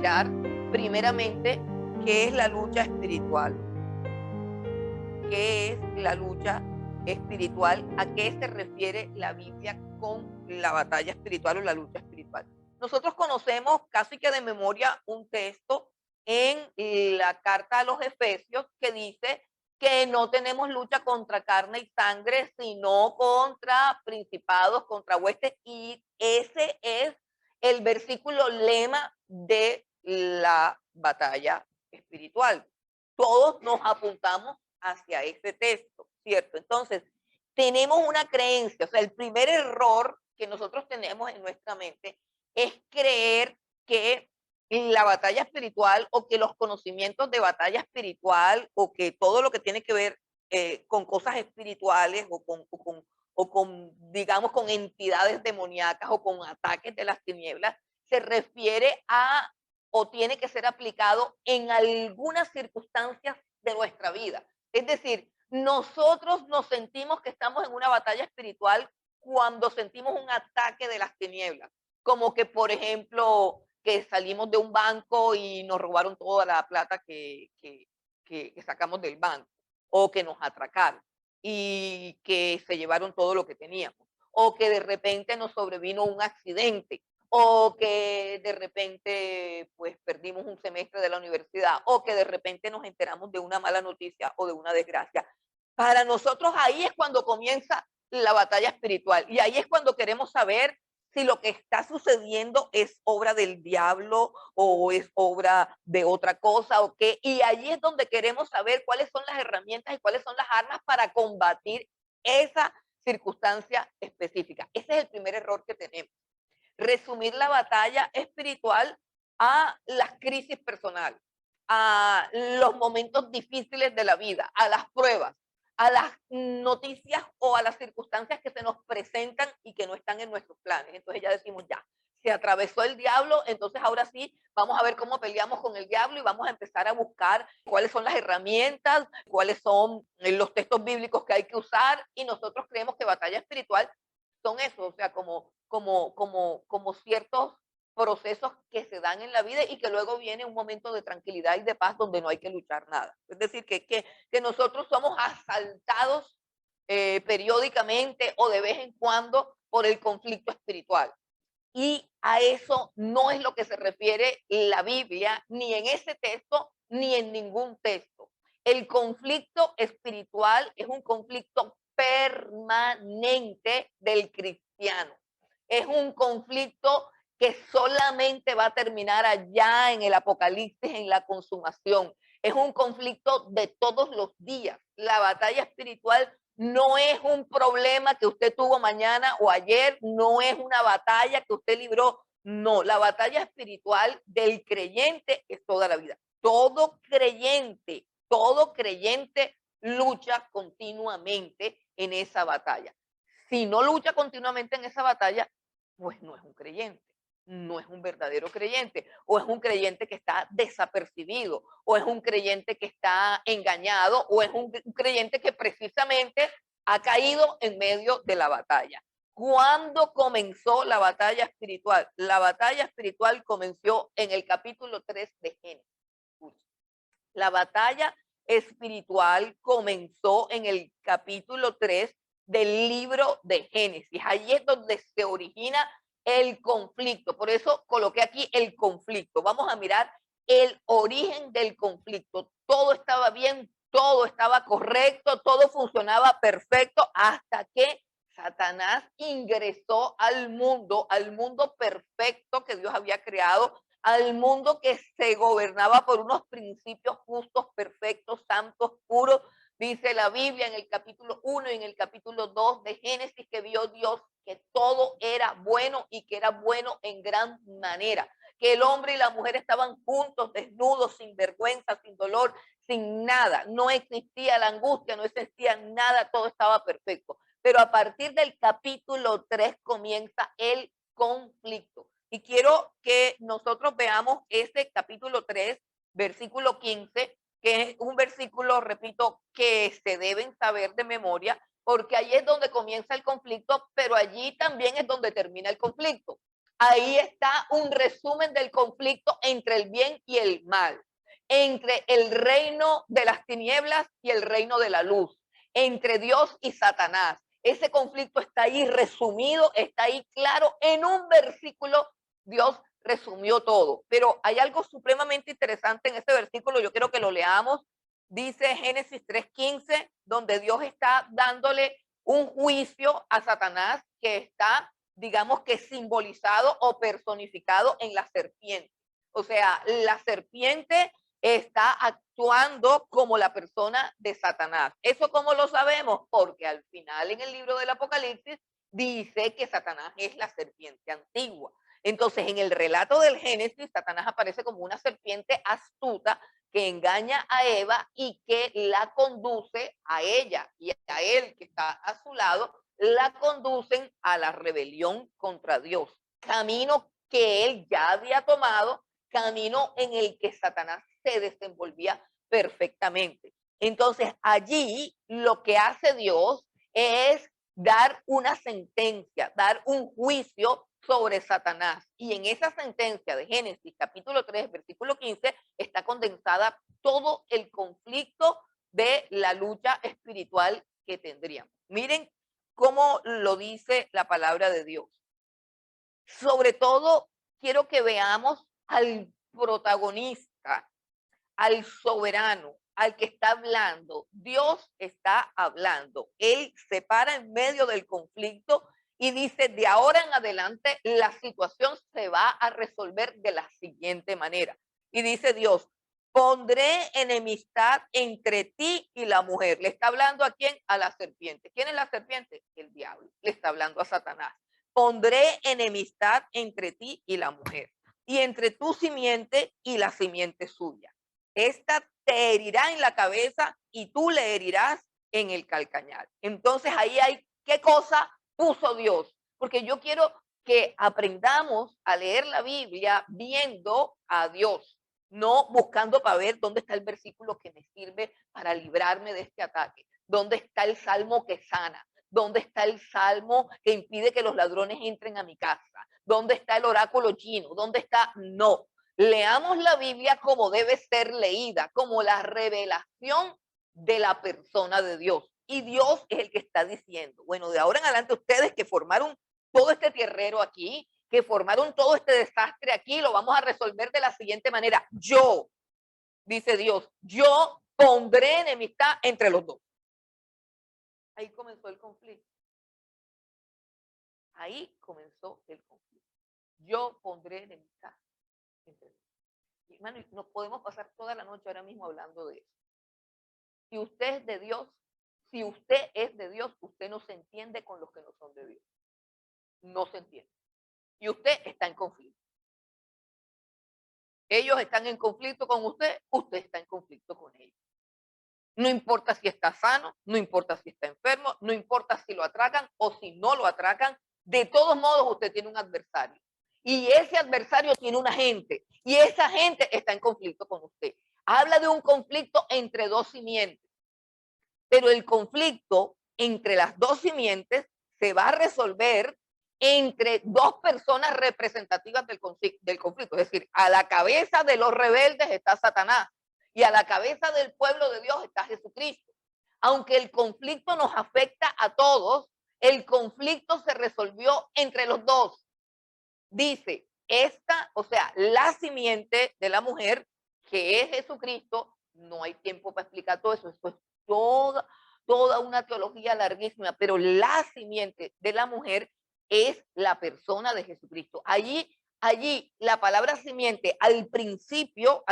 mirar primeramente qué es la lucha espiritual. ¿Qué es la lucha espiritual? ¿A qué se refiere la Biblia con la batalla espiritual o la lucha espiritual? Nosotros conocemos casi que de memoria un texto en la carta a los Efesios que dice que no tenemos lucha contra carne y sangre, sino contra principados, contra huestes, y ese es el versículo lema de la batalla espiritual. Todos nos apuntamos hacia ese texto, ¿cierto? Entonces, tenemos una creencia, o sea, el primer error que nosotros tenemos en nuestra mente es creer que la batalla espiritual o que los conocimientos de batalla espiritual o que todo lo que tiene que ver con cosas espirituales o con, digamos, con entidades demoníacas o con ataques de las tinieblas, se refiere a o tiene que ser aplicado en algunas circunstancias de nuestra vida. Es decir, nosotros nos sentimos que estamos en una batalla espiritual cuando sentimos un ataque de las tinieblas, como que, por ejemplo, que salimos de un banco y nos robaron toda la plata que sacamos del banco, o que nos atracaron y que se llevaron todo lo que teníamos, o que de repente nos sobrevino un accidente, o que de repente pues perdimos un semestre de la universidad, o que de repente nos enteramos de una mala noticia o de una desgracia. Para nosotros ahí es cuando comienza la batalla espiritual y ahí es cuando queremos saber si lo que está sucediendo es obra del diablo o es obra de otra cosa o qué. Y allí es donde queremos saber cuáles son las herramientas y cuáles son las armas para combatir esa circunstancia específica. Ese es el primer error que tenemos. Resumir la batalla espiritual a las crisis personales, a los momentos difíciles de la vida, a las pruebas, a las noticias o a las circunstancias que se nos presentan y que no están en nuestros planes. Entonces ya decimos, ya, se atravesó el diablo, entonces ahora sí, vamos a ver cómo peleamos con el diablo y vamos a empezar a buscar cuáles son las herramientas, cuáles son los textos bíblicos que hay que usar, y nosotros creemos que batalla espiritual son eso, o sea, como ciertos procesos que se dan en la vida y que luego viene un momento de tranquilidad y de paz donde no hay que luchar nada. Es decir, que nosotros somos asaltados periódicamente o de vez en cuando por el conflicto espiritual. Y a eso no es lo que se refiere la Biblia, ni en ese texto, ni en ningún texto. El conflicto espiritual es un conflicto permanente del cristiano. Es un conflicto que solamente va a terminar allá en el Apocalipsis, en la consumación. Es un conflicto de todos los días. La batalla espiritual no es un problema que usted tuvo mañana o ayer, no es una batalla que usted libró. No, la batalla espiritual del creyente es toda la vida. Todo creyente lucha continuamente en esa batalla. Si no lucha continuamente en esa batalla, pues no es un creyente, no es un verdadero creyente, o es un creyente que está desapercibido, o es un creyente que está engañado, o es un creyente que precisamente ha caído en medio de la batalla. ¿Cuándo comenzó la batalla espiritual? La batalla espiritual comenzó en el capítulo 3 de Génesis. La batalla espiritual comenzó en el capítulo 3 del libro de Génesis. Ahí es donde se origina el conflicto. Por eso coloqué aquí el conflicto. Vamos a mirar el origen del conflicto. Todo estaba bien, todo estaba correcto, todo funcionaba perfecto hasta que Satanás ingresó al mundo perfecto que Dios había creado, al mundo que se gobernaba por unos principios justos, perfectos, santos, puros. Dice la Biblia en el capítulo 1 y en el capítulo 2 de Génesis que vio Dios que todo era bueno y que era bueno en gran manera, que el hombre y la mujer estaban juntos, desnudos, sin vergüenza, sin dolor, sin nada. No existía la angustia, no existía nada, todo estaba perfecto. Pero a partir del capítulo 3 comienza el conflicto. Y quiero que nosotros veamos ese capítulo 3, versículo 15, que es un versículo, repito, que se deben saber de memoria, porque ahí es donde comienza el conflicto, pero allí también es donde termina el conflicto. Ahí está un resumen del conflicto entre el bien y el mal, entre el reino de las tinieblas y el reino de la luz, entre Dios y Satanás. Ese conflicto está ahí resumido, está ahí claro. En un versículo Dios resumió todo. Pero hay algo supremamente interesante en ese versículo, yo quiero que lo leamos. Dice Génesis 3:15, donde Dios está dándole un juicio a Satanás que está, digamos que simbolizado o personificado en la serpiente. O sea, la serpiente está actuando como la persona de Satanás. ¿Eso cómo lo sabemos? Porque al final en el libro del Apocalipsis dice que Satanás es la serpiente antigua. Entonces, en el relato del Génesis, Satanás aparece como una serpiente astuta que engaña a Eva y que la conduce a ella y a él que está a su lado, la conducen a la rebelión contra Dios. Camino que él ya había tomado, camino en el que Satanás se desenvolvía perfectamente. Entonces, allí lo que hace Dios es dar una sentencia, dar un juicio sobre Satanás. Y en esa sentencia de Génesis capítulo 3, versículo 15, está condensada todo el conflicto de la lucha espiritual que tendríamos. Miren cómo lo dice la palabra de Dios. Sobre todo, quiero que veamos al protagonista, al soberano, al que está hablando. Dios está hablando. Él se para en medio del conflicto y dice, de ahora en adelante la situación se va a resolver de la siguiente manera. Y dice Dios, pondré enemistad entre ti y la mujer. ¿Le está hablando a quién? A la serpiente. ¿Quién es la serpiente? El diablo. Le está hablando a Satanás. Pondré enemistad entre ti y la mujer, y entre tu simiente y la simiente suya. Esta te herirá en la cabeza y tú le herirás en el calcañar. Entonces ahí hay qué cosa puso Dios, porque yo quiero que aprendamos a leer la Biblia viendo a Dios, no buscando para ver dónde está el versículo que me sirve para librarme de este ataque, dónde está el salmo que sana, dónde está el salmo que impide que los ladrones entren a mi casa, dónde está el oráculo chino, dónde está, no. Leamos la Biblia como debe ser leída, como la revelación de la persona de Dios. Y Dios es el que está diciendo, bueno, de ahora en adelante ustedes que formaron todo este tierrero aquí, que formaron todo este desastre aquí, lo vamos a resolver de la siguiente manera. Yo, dice Dios, yo pondré enemistad entre los dos. Ahí comenzó el conflicto. Ahí comenzó el conflicto. Yo pondré enemistad entre los dos. Hermano, nos podemos pasar toda la noche ahora mismo hablando de eso. Si usted es de Dios, si usted es de Dios, usted no se entiende con los que no son de Dios. No se entiende. Y usted está en conflicto. Ellos están en conflicto con usted, usted está en conflicto con ellos. No importa si está sano, no importa si está enfermo, no importa si lo atracan o si no lo atracan, de todos modos usted tiene un adversario. Y ese adversario tiene una gente, y esa gente está en conflicto con usted. Habla de un conflicto entre dos simientes, pero el conflicto entre las dos simientes se va a resolver entre dos personas representativas del conflicto. Es decir, a la cabeza de los rebeldes está Satanás y a la cabeza del pueblo de Dios está Jesucristo. Aunque el conflicto nos afecta a todos, el conflicto se resolvió entre los dos. Dice, esta, o sea, la simiente de la mujer, que es Jesucristo, no hay tiempo para explicar todo eso, esto es toda una teología larguísima, pero la simiente de la mujer es la persona de Jesucristo. Allí la palabra simiente, al principio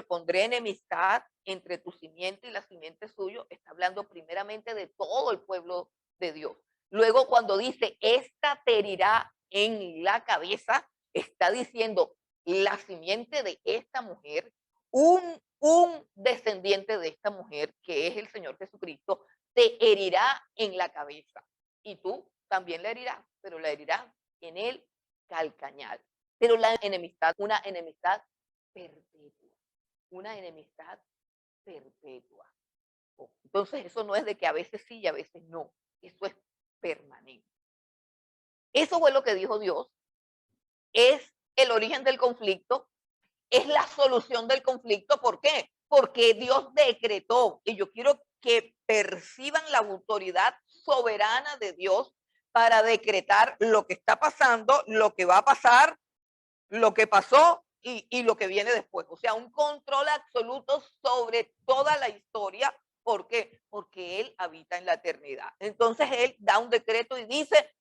pondré enemistad entre tu simiente y la simiente suyo, está hablando primeramente de todo el pueblo de Dios. Luego cuando dice, esta te herirá en la cabeza, está diciendo la simiente de esta mujer, un descendiente de esta mujer, que es el Señor Jesucristo, te herirá en la cabeza. Y tú también la herirás, pero la herirás en el calcañar. Pero la enemistad, una enemistad perpetua, una enemistad perpetua. Entonces eso no es de que a veces sí y a veces no, eso es permanente. Eso fue lo que dijo Dios es el origen del conflicto, es la solución del conflicto. ¿Por qué? Porque Dios decretó, y yo quiero que perciban la autoridad soberana de Dios para decretar lo que está pasando, lo que va a pasar, lo que pasó y lo que viene después. O sea, un control absoluto sobre toda la historia. ¿Por qué? Porque Él habita en la eternidad. Entonces Él da un decreto y dice,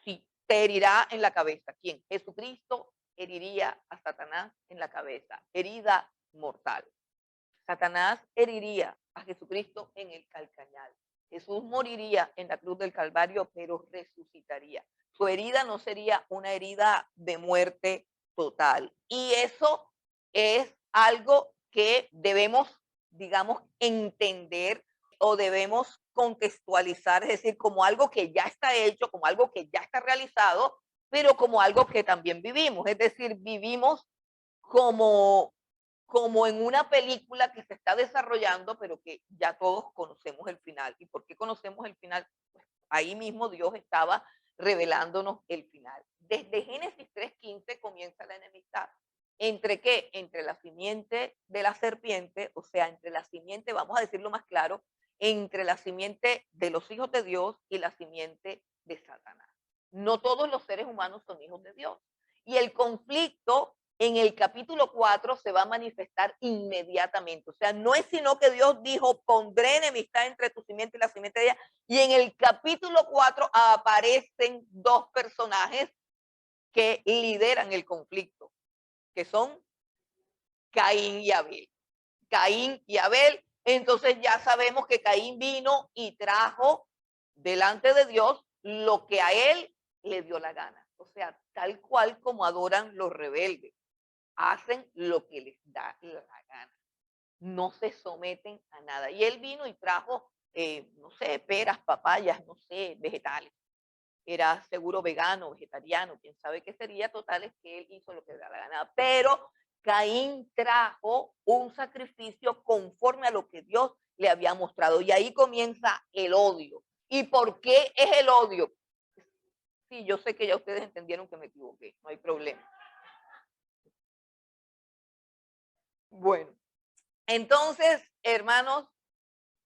sí, te herirá en la cabeza. ¿Quién? Jesucristo heriría a Satanás en la cabeza. Herida mortal. Satanás heriría a Jesucristo en el calcañal. Jesús moriría en la cruz del Calvario, pero resucitaría. Su herida no sería una herida de muerte total. Y eso es algo que debemos, digamos, entender o debemos contextualizar, es decir, como algo que ya está hecho, como algo que ya está realizado, pero como algo que también vivimos. Es decir, vivimos como como en una película que se está desarrollando, pero que ya todos conocemos el final. ¿Y por qué conocemos el final? Pues ahí mismo Dios estaba revelándonos el final. Desde Génesis 3:15 comienza la enemistad. ¿Entre qué? Entre la simiente de la serpiente, o sea, entre la simiente, vamos a decirlo más claro, entre la simiente de los hijos de Dios y la simiente de Satanás. No todos los seres humanos son hijos de Dios. Y el conflicto en el capítulo 4 se va a manifestar inmediatamente. O sea, no es sino que Dios dijo, pondré enemistad entre tu simiente y la simiente de ella. Y en el capítulo 4 aparecen dos personajes que lideran el conflicto, que son Caín y Abel. Caín y Abel, entonces ya sabemos que Caín vino y trajo delante de Dios lo que a él le dio la gana. O sea, tal cual como adoran los rebeldes. Hacen lo que les da la gana. No se someten a nada. Y él vino y trajo, no sé, peras, papayas, no sé, vegetales. Era seguro vegano, vegetariano, quién sabe qué sería. Total es que él hizo lo que le da la gana. Pero Caín trajo un sacrificio conforme a lo que Dios le había mostrado. Y ahí comienza el odio. ¿Y por qué es el odio? Sí, yo sé que ya ustedes entendieron que me equivoqué, no hay problema. Bueno, entonces, hermanos,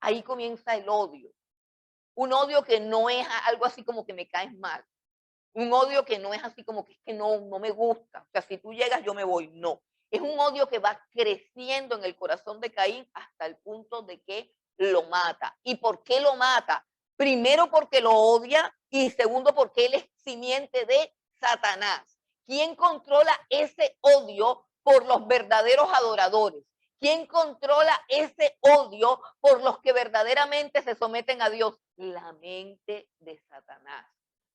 ahí comienza el odio. Un odio que no es algo así como que me caes mal. Un odio que no es así como que es que no me gusta. O sea, si tú llegas, yo me voy. No. Es un odio que va creciendo en el corazón de Caín hasta el punto de que lo mata. ¿Y por qué lo mata? Primero porque lo odia y segundo porque él es simiente de Satanás. ¿Quién controla ese odio por los verdaderos adoradores? ¿Quién controla ese odio por los que verdaderamente se someten a Dios? La mente de Satanás.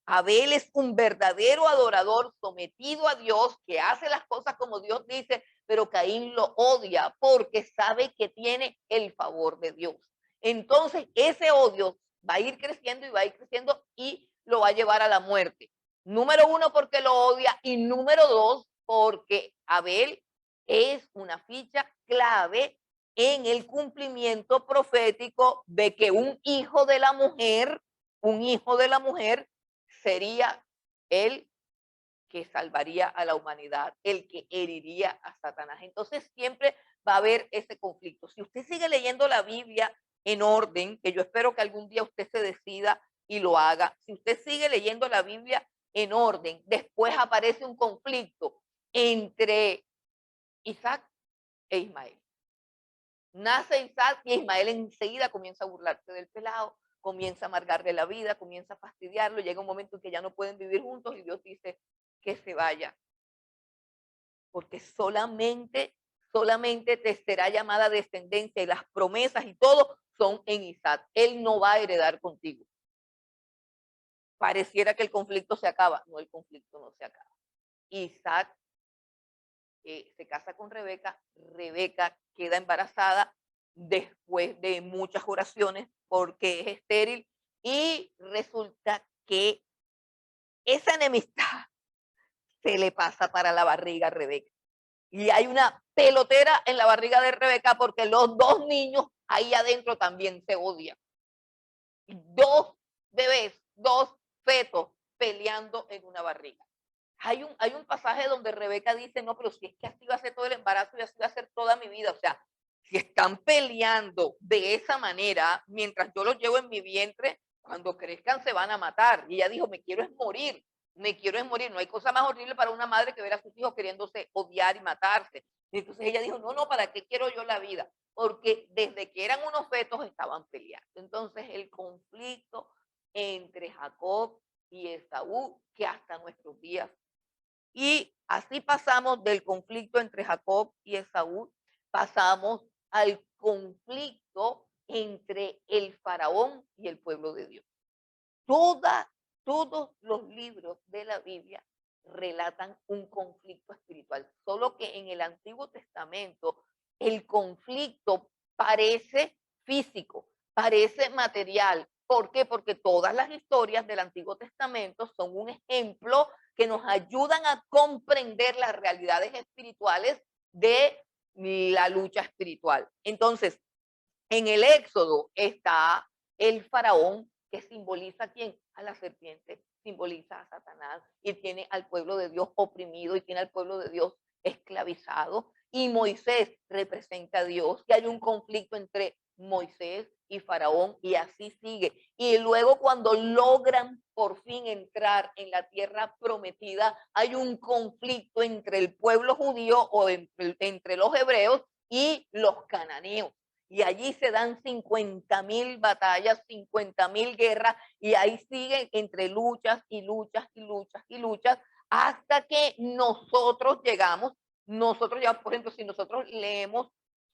Abel es un verdadero adorador sometido a Dios, que hace las cosas como Dios dice, pero Caín lo odia porque sabe que tiene el favor de Dios. Entonces, ese odio va a ir creciendo y va a ir creciendo y lo va a llevar a la muerte. Número uno, porque lo odia, y número dos, porque Abel es una ficha clave en el cumplimiento profético de que un hijo de la mujer sería el que salvaría a la humanidad, el que heriría a Satanás. Entonces siempre va a haber ese conflicto. Si usted sigue leyendo la Biblia en orden, que yo espero que algún día usted se decida y lo haga, si usted sigue leyendo la Biblia en orden, después aparece un conflicto entre Isaac e Ismael. Nace Isaac y Ismael enseguida comienza a burlarse del pelado, comienza a amargarle la vida, comienza a fastidiarlo, llega un momento en que ya no pueden vivir juntos y Dios dice que se vaya, porque solamente te será llamada descendencia y las promesas y todo son en Isaac. Él no va a heredar contigo. Pareciera que el conflicto se acaba. No, el conflicto no se acaba. Isaac se casa con Rebeca, Rebeca queda embarazada después de muchas oraciones porque es estéril y resulta que esa enemistad se le pasa para la barriga a Rebeca. Y hay una pelotera en la barriga de Rebeca porque los dos niños ahí adentro también se odian. Dos bebés, dos fetos peleando en una barriga. Hay un pasaje donde Rebeca dice, no, pero si es que así va a ser todo el embarazo y así va a ser toda mi vida. O sea, si están peleando de esa manera, mientras yo los llevo en mi vientre, cuando crezcan se van a matar. Y ella dijo, me quiero es morir, me quiero es morir. No hay cosa más horrible para una madre que ver a sus hijos queriéndose odiar y matarse. Y entonces ella dijo, no, no, ¿para qué quiero yo la vida? Porque desde que eran unos fetos estaban peleando. Entonces el conflicto entre Jacob y Esaú, que hasta nuestros días. Y así pasamos del conflicto entre Jacob y Esaú, pasamos al conflicto entre el faraón y el pueblo de Dios. Todos los libros de la Biblia relatan un conflicto espiritual, solo que en el Antiguo Testamento el conflicto parece físico, parece material. ¿Por qué? Porque todas las historias del Antiguo Testamento son un ejemplo que nos ayudan a comprender las realidades espirituales de la lucha espiritual. Entonces, en el Éxodo está el faraón, que simboliza a quién, a la serpiente, simboliza a Satanás, y tiene al pueblo de Dios oprimido y tiene al pueblo de Dios esclavizado. Y Moisés representa a Dios, que hay un conflicto entre Moisés y Faraón, y así sigue. Y luego cuando logran por fin entrar en la tierra prometida, hay un conflicto entre el pueblo judío o entre los hebreos y los cananeos. Y allí se dan 50.000 batallas, 50.000 guerras, y ahí siguen entre luchas y luchas y luchas y luchas, hasta que nosotros llegamos, por ejemplo, si nosotros leemos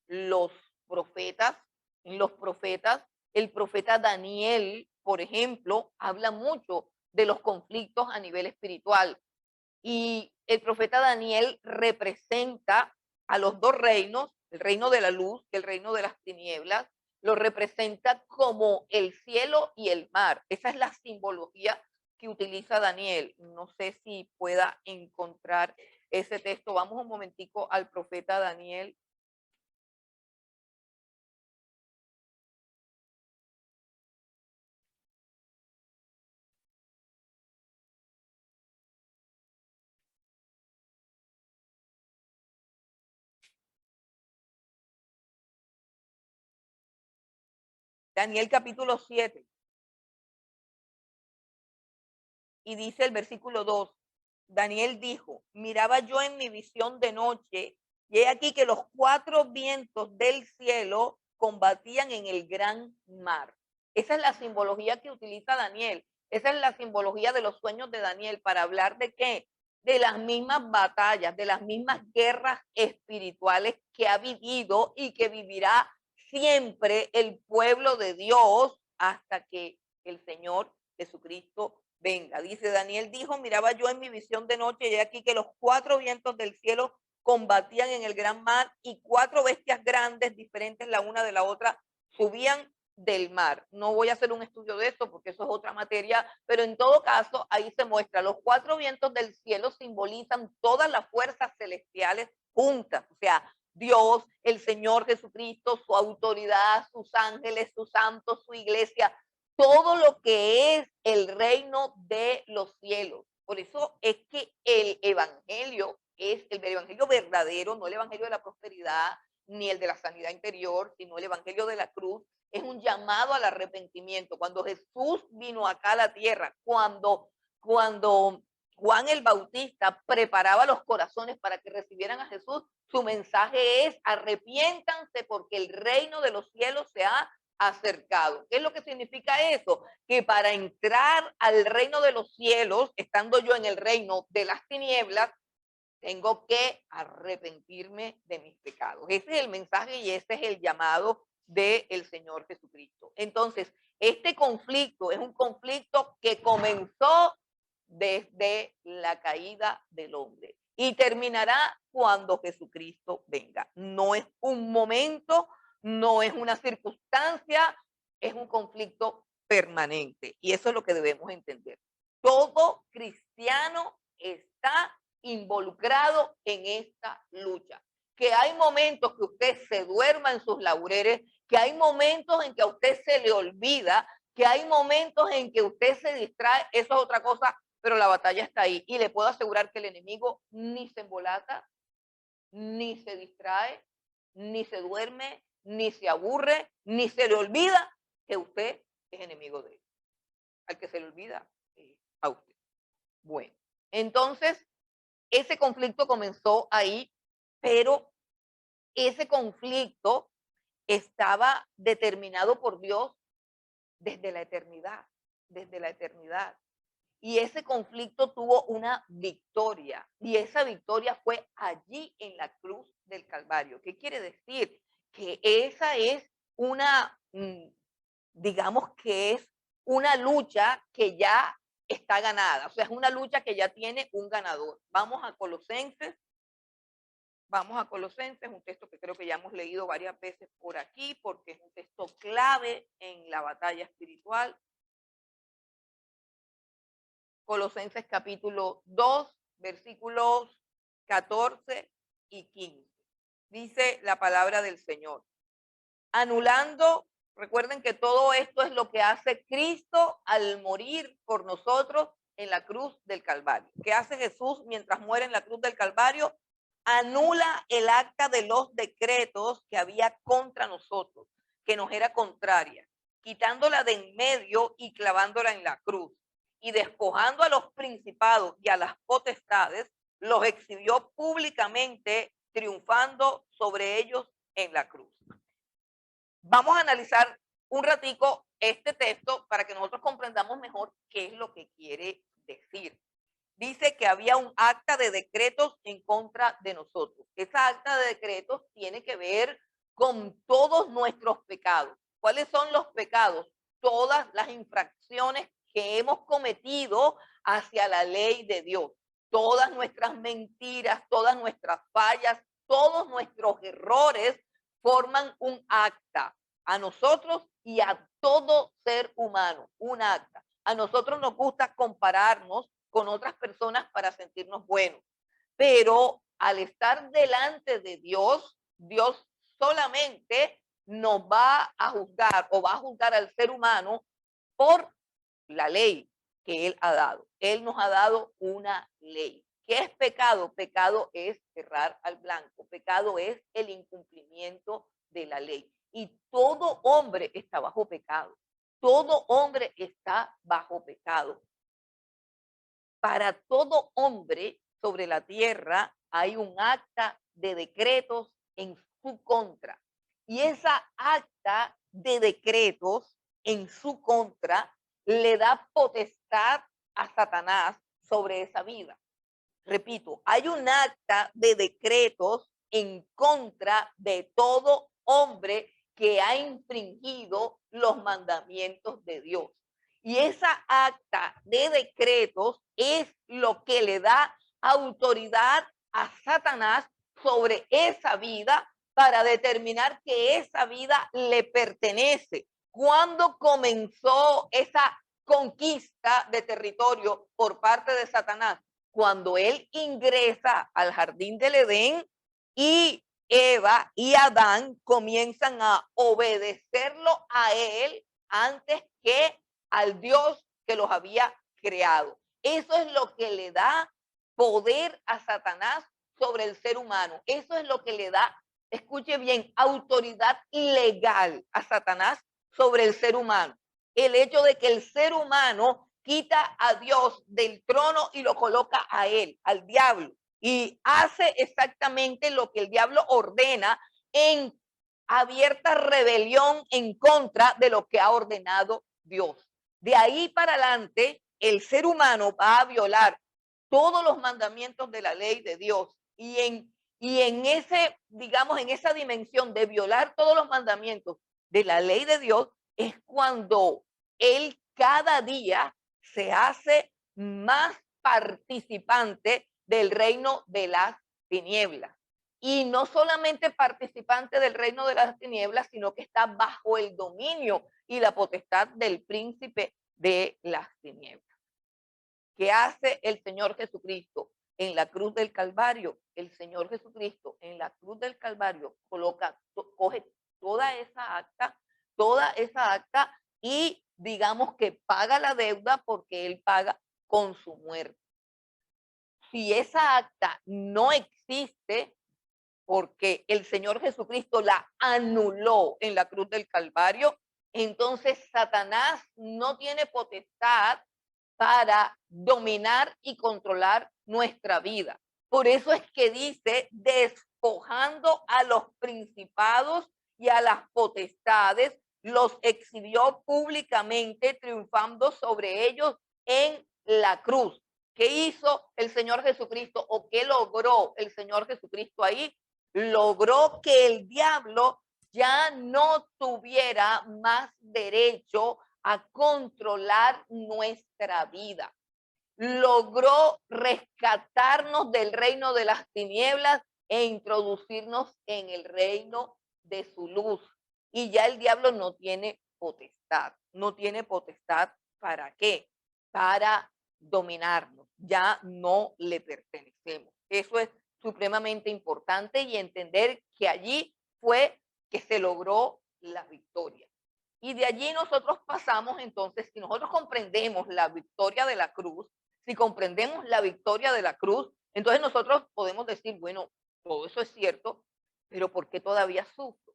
los profetas, el profeta Daniel, por ejemplo, habla mucho de los conflictos a nivel espiritual. Y el profeta Daniel representa a los dos reinos, el reino de la luz y el reino de las tinieblas, lo representa como el cielo y el mar. Esa es la simbología que utiliza Daniel. No sé si pueda encontrar ese texto. Vamos un momentico al profeta Daniel. Daniel capítulo 7. Y dice el versículo 2, Daniel dijo, miraba yo en mi visión de noche, y he aquí que los cuatro vientos del cielo combatían en el gran mar. Esa es la simbología que utiliza Daniel. Esa es la simbología de los sueños de Daniel para hablar de qué, de las mismas batallas, de las mismas guerras espirituales que ha vivido y que vivirá siempre el pueblo de Dios hasta que el Señor Jesucristo venga. Dice, Daniel dijo, miraba yo en mi visión de noche y aquí que los cuatro vientos del cielo combatían en el gran mar y cuatro bestias grandes, diferentes la una de la otra, subían del mar. No voy a hacer un estudio de eso porque eso es otra materia, pero en todo caso ahí se muestra, los cuatro vientos del cielo simbolizan todas las fuerzas celestiales juntas, o sea, Dios, el Señor Jesucristo, su autoridad, sus ángeles, sus santos, su iglesia, todo lo que es el reino de los cielos. Por eso es que el evangelio es el evangelio verdadero, no el evangelio de la prosperidad ni el de la sanidad interior, sino el evangelio de la cruz. Es un llamado al arrepentimiento. Cuando Jesús vino acá a la tierra, cuando Juan el Bautista preparaba los corazones para que recibieran a Jesús, su mensaje es arrepiéntanse porque el reino de los cielos se ha acercado. ¿Qué es lo que significa eso? Que para entrar al reino de los cielos, estando yo en el reino de las tinieblas, tengo que arrepentirme de mis pecados. Ese es el mensaje y ese es el llamado del Señor Jesucristo. Entonces, este conflicto es un conflicto que comenzó desde la caída del hombre y terminará cuando Jesucristo venga. No es un momento, no es una circunstancia, es un conflicto permanente y eso es lo que debemos entender. Todo cristiano está involucrado en esta lucha. Que hay momentos que usted se duerma en sus laureles, que hay momentos en que a usted se le olvida, que hay momentos en que usted se distrae, eso es otra cosa pero la batalla está ahí. Y le puedo asegurar que el enemigo ni se embolata, ni se distrae, ni se duerme, ni se aburre, ni se le olvida que usted es enemigo de él. Al que se le olvida, a usted. Bueno, entonces ese conflicto comenzó ahí, pero ese conflicto estaba determinado por Dios desde la eternidad, desde la eternidad. Y ese conflicto tuvo una victoria, y esa victoria fue allí en la cruz del Calvario. ¿Qué quiere decir? Que esa es una, digamos que es una lucha que ya está ganada, o sea, es una lucha que ya tiene un ganador. Vamos a Colosenses, un texto que creo que ya hemos leído varias veces por aquí, porque es un texto clave en la batalla espiritual. Colosenses capítulo 2, versículos 14 y 15. Dice la palabra del Señor. Anulando, recuerden que todo esto es lo que hace Cristo al morir por nosotros en la cruz del Calvario. ¿Qué hace Jesús mientras muere en la cruz del Calvario? Anula el acta de los decretos que había contra nosotros, que nos era contraria, quitándola de en medio y clavándola en la cruz. Y despojando a los principados y a las potestades, los exhibió públicamente, triunfando sobre ellos en la cruz. Vamos a analizar un ratico este texto para que nosotros comprendamos mejor qué es lo que quiere decir. Dice que había un acta de decretos en contra de nosotros. Esa acta de decretos tiene que ver con todos nuestros pecados. ¿Cuáles son los pecados? Todas las infracciones que hemos cometido hacia la ley de Dios. Todas nuestras mentiras, todas nuestras fallas, todos nuestros errores forman un acta a nosotros y a todo ser humano, un acta. A nosotros nos gusta compararnos con otras personas para sentirnos buenos, pero al estar delante de Dios, Dios solamente nos va a juzgar o va a juzgar al ser humano por la ley que Él ha dado. Él nos ha dado una ley. ¿Qué es pecado? Pecado es errar al blanco. Pecado es el incumplimiento de la ley. Y todo hombre está bajo pecado. Todo hombre está bajo pecado. Para todo hombre sobre la tierra hay un acta de decretos en su contra. Y esa acta de decretos en su contra le da potestad a Satanás sobre esa vida. Repito, hay un acta de decretos en contra de todo hombre que ha infringido los mandamientos de Dios. Y esa acta de decretos es lo que le da autoridad a Satanás sobre esa vida para determinar que esa vida le pertenece. ¿Cuándo comenzó esa conquista de territorio por parte de Satanás? Cuando él ingresa al jardín del Edén y Eva y Adán comienzan a obedecerlo a él antes que al Dios que los había creado. Eso es lo que le da poder a Satanás sobre el ser humano. Eso es lo que le da, escuche bien, autoridad legal a Satanás sobre el ser humano. El hecho de que el ser humano quita a Dios del trono y lo coloca a él, al diablo, y hace exactamente lo que el diablo ordena en abierta rebelión en contra de lo que ha ordenado Dios. De ahí para adelante, el ser humano va a violar todos los mandamientos de la ley de Dios y en ese, digamos, en esa dimensión de violar todos los mandamientos de la ley de Dios es cuando él cada día se hace más participante del reino de las tinieblas. Y no solamente participante del reino de las tinieblas, sino que está bajo el dominio y la potestad del príncipe de las tinieblas. ¿Qué hace el Señor Jesucristo en la cruz del Calvario? El Señor Jesucristo en la cruz del Calvario coge toda esa acta y digamos que paga la deuda porque Él paga con su muerte. Si esa acta no existe, porque el Señor Jesucristo la anuló en la cruz del Calvario, entonces Satanás no tiene potestad para dominar y controlar nuestra vida. Por eso es que dice, despojando a los principados y a las potestades, los exhibió públicamente, triunfando sobre ellos en la cruz. ¿Qué hizo el Señor Jesucristo o qué logró el Señor Jesucristo ahí? Logró que el diablo ya no tuviera más derecho a controlar nuestra vida. Logró rescatarnos del reino de las tinieblas e introducirnos en el reino de su luz. Y ya el diablo no tiene potestad. No tiene potestad, ¿para qué? Para dominarnos. Ya no le pertenecemos. Eso es supremamente importante, y entender que allí fue que se logró la victoria. Y de allí nosotros pasamos, entonces, si nosotros comprendemos la victoria de la cruz, si comprendemos la victoria de la cruz, entonces nosotros podemos decir, bueno, todo eso es cierto, pero ¿por qué todavía sufro?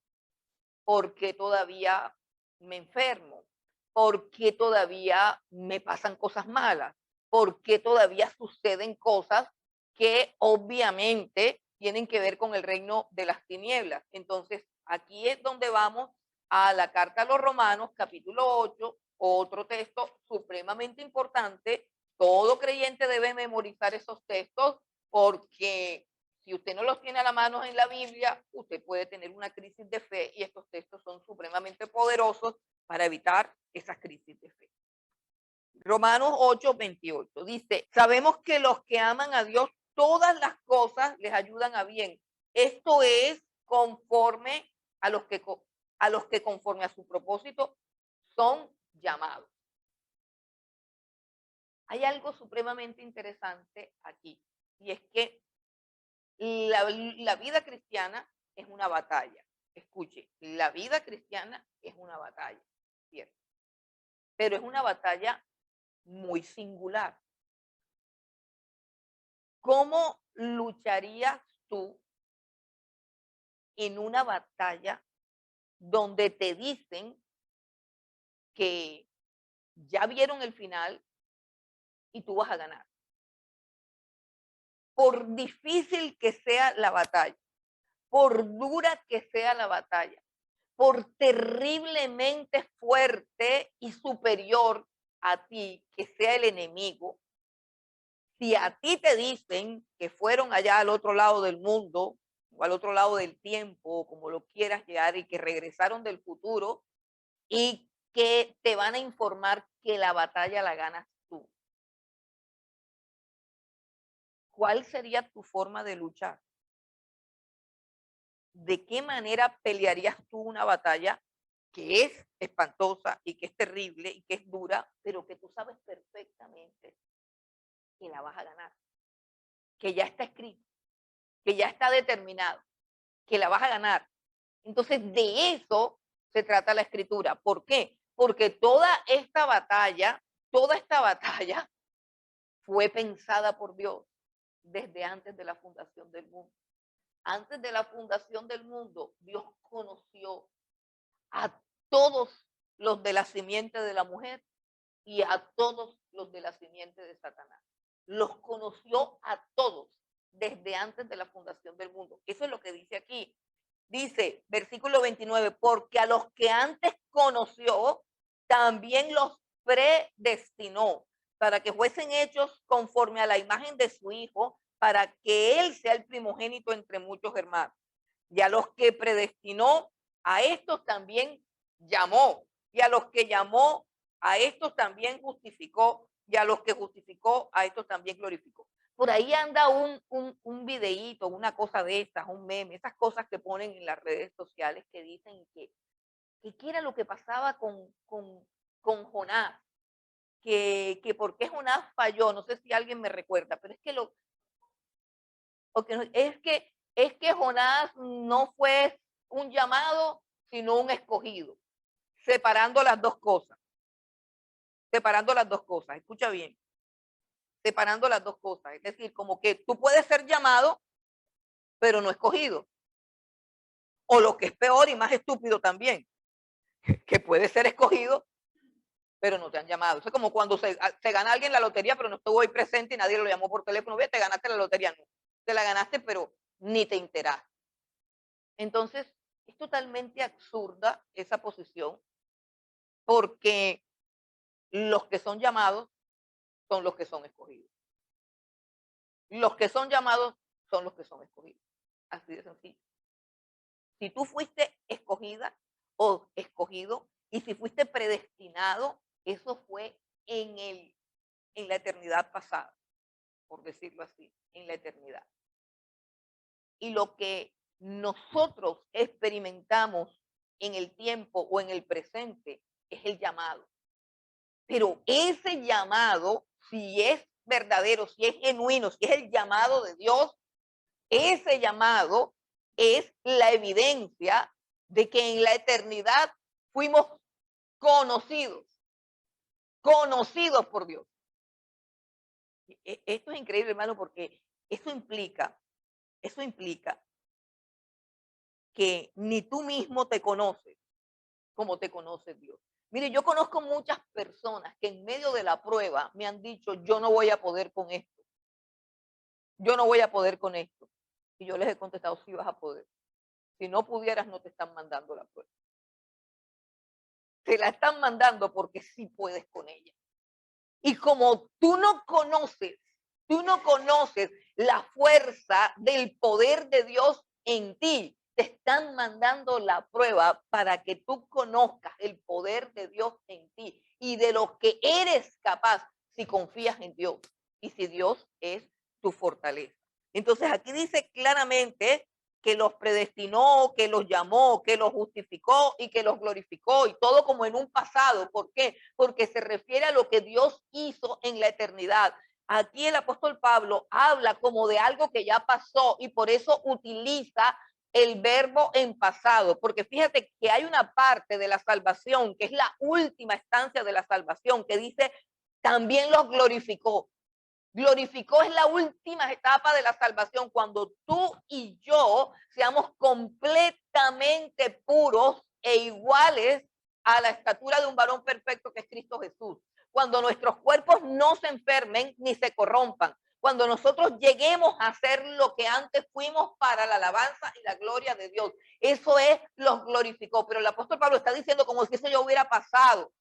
¿Por qué todavía me enfermo? ¿Por qué todavía me pasan cosas malas? ¿Por qué todavía suceden cosas que obviamente tienen que ver con el reino de las tinieblas? Entonces, aquí es donde vamos a la carta a los Romanos, capítulo 8, otro texto supremamente importante. Todo creyente debe memorizar esos textos, porque si usted no los tiene a la mano en la Biblia, usted puede tener una crisis de fe, y estos textos son supremamente poderosos para evitar esas crisis de fe. Romanos 8:28 dice, sabemos que los que aman a Dios, todas las cosas les ayudan a bien. Esto es conforme a los que conforme a su propósito son llamados. Hay algo supremamente interesante aquí, y es que la vida cristiana es una batalla. Escuche, la vida cristiana es una batalla, ¿cierto? Pero es una batalla muy singular. ¿Cómo lucharías tú en una batalla donde te dicen que ya vieron el final y tú vas a ganar? Por difícil que sea la batalla, por dura que sea la batalla, por terriblemente fuerte y superior a ti que sea el enemigo, si a ti te dicen que fueron allá al otro lado del mundo o al otro lado del tiempo, como lo quieras llegar, y que regresaron del futuro y que te van a informar que la batalla la ganas tú, ¿cuál sería tu forma de luchar? ¿De qué manera pelearías tú una batalla que es espantosa y que es terrible y que es dura, pero que tú sabes perfectamente que la vas a ganar, que ya está escrito, que ya está determinado, que la vas a ganar? Entonces, de eso se trata la escritura. ¿Por qué? Porque toda esta batalla fue pensada por Dios desde antes de la fundación del mundo. Antes de la fundación del mundo, Dios conoció a todos los de la simiente de la mujer y a todos los de la simiente de Satanás. Los conoció a todos desde antes de la fundación del mundo. Eso es lo que dice aquí. Dice, versículo 29, porque a los que antes conoció, también los predestinó para que fuesen hechos conforme a la imagen de su Hijo, para que Él sea el primogénito entre muchos hermanos. Y a los que predestinó, a estos también llamó. Y a los que llamó, a estos también justificó. Y a los que justificó, a estos también glorificó. Por ahí anda un videíto, una cosa de estas, un meme, esas cosas que ponen en las redes sociales que dicen que qué era lo que pasaba con Jonás, que por qué Jonás falló, no sé si alguien me recuerda, pero es que es que Jonás no fue un llamado, sino un escogido, separando las dos cosas, escucha bien. separando las dos cosas. Es decir, como que tú puedes ser llamado, pero no escogido. O lo que es peor y más estúpido también, que puede ser escogido, pero no te han llamado. Eso es como cuando se gana alguien la lotería, pero no estuvo ahí presente y nadie lo llamó por teléfono. Ve, te ganaste la lotería. No, te la ganaste, pero ni te enteraste. Entonces, es totalmente absurda esa posición, porque los que son llamados son los que son escogidos. Los que son llamados son los que son escogidos. Así de sencillo. Si tú fuiste escogida o escogido, y si fuiste predestinado, eso fue en la eternidad pasada, por decirlo así, en la eternidad. Y lo que nosotros experimentamos en el tiempo o en el presente es el llamado. Pero ese llamado, si es verdadero, si es genuino, si es el llamado de Dios, ese llamado es la evidencia de que en la eternidad fuimos conocidos, conocidos por Dios. Esto es increíble, hermano, porque eso implica que ni tú mismo te conoces como te conoce Dios. Mire, yo conozco muchas personas que en medio de la prueba me han dicho, yo no voy a poder con esto, yo no voy a poder con esto. Y yo les he contestado, sí vas a poder. Si no pudieras, no te están mandando la prueba. Te la están mandando porque sí puedes con ella. Y como tú no conoces la fuerza del poder de Dios en ti, te están mandando la prueba para que tú conozcas el poder de Dios en ti y de lo que eres capaz si confías en Dios y si Dios es tu fortaleza. Entonces aquí dice claramente que los predestinó, que los llamó, que los justificó y que los glorificó, y todo como en un pasado. ¿Por qué? Porque se refiere a lo que Dios hizo en la eternidad. Aquí el apóstol Pablo habla como de algo que ya pasó y por eso utiliza el verbo en pasado, porque fíjate que hay una parte de la salvación, que es la última estancia de la salvación, que dice, también los glorificó. Glorificó es la última etapa de la salvación, cuando tú y yo seamos completamente puros e iguales a la estatura de un varón perfecto que es Cristo Jesús. Cuando nuestros cuerpos no se enfermen ni se corrompan. Cuando nosotros lleguemos a ser lo que antes fuimos para la alabanza y la gloria de Dios. Eso es, los glorificó. Pero el apóstol Pablo está diciendo como si eso ya hubiera pasado.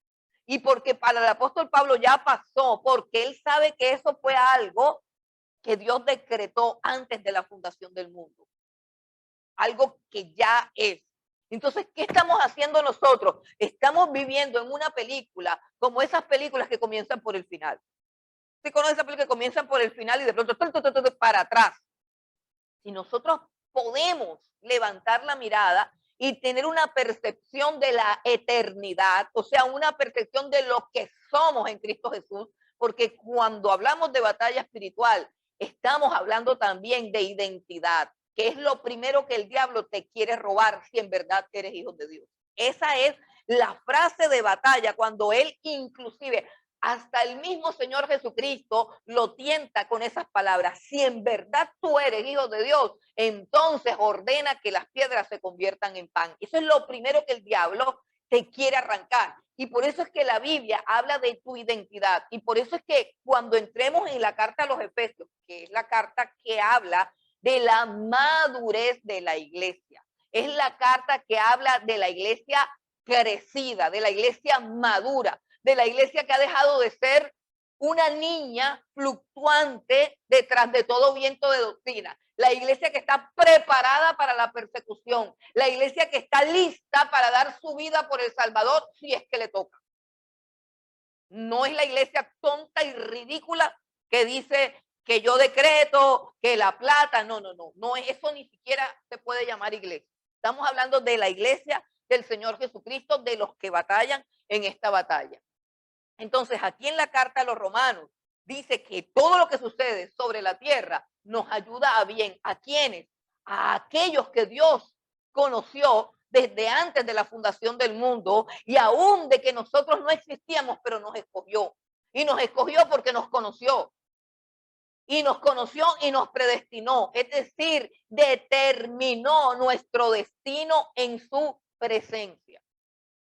Y porque para el apóstol Pablo ya pasó, porque él sabe que eso fue algo que Dios decretó antes de la fundación del mundo. Algo que ya es. Entonces, ¿qué estamos haciendo nosotros? Estamos viviendo en una película como esas películas que comienzan por el final. ¿Sí conoces esas películas que comienzan por el final y de pronto para atrás? Si nosotros podemos levantar la mirada y tener una percepción de la eternidad, o sea, una percepción de lo que somos en Cristo Jesús, porque cuando hablamos de batalla espiritual, estamos hablando también de identidad, que es lo primero que el diablo te quiere robar si en verdad eres hijo de Dios. Esa es la frase de batalla cuando él inclusive hasta el mismo Señor Jesucristo lo tienta con esas palabras. Si en verdad tú eres hijo de Dios, entonces ordena que las piedras se conviertan en pan. Eso es lo primero que el diablo te quiere arrancar. Y por eso es que la Biblia habla de tu identidad. Y por eso es que cuando entremos en la carta a los Efesios, que es la carta que habla de la madurez de la iglesia, es la carta que habla de la iglesia crecida, de la iglesia madura, de la iglesia que ha dejado de ser una niña fluctuante detrás de todo viento de doctrina. La iglesia que está preparada para la persecución. La iglesia que está lista para dar su vida por el Salvador si es que le toca. No es la iglesia tonta y ridícula que dice que yo decreto que la plata. No, no, no. No, eso ni siquiera se puede llamar iglesia. Estamos hablando de la iglesia del Señor Jesucristo, de los que batallan en esta batalla. Entonces, aquí en la carta a los romanos dice que todo lo que sucede sobre la tierra nos ayuda a bien. ¿A quiénes? A aquellos que Dios conoció desde antes de la fundación del mundo y aún de que nosotros no existíamos, pero nos escogió. Y nos escogió porque nos conoció. y nos conoció y nos predestinó, es decir, determinó nuestro destino en su presencia.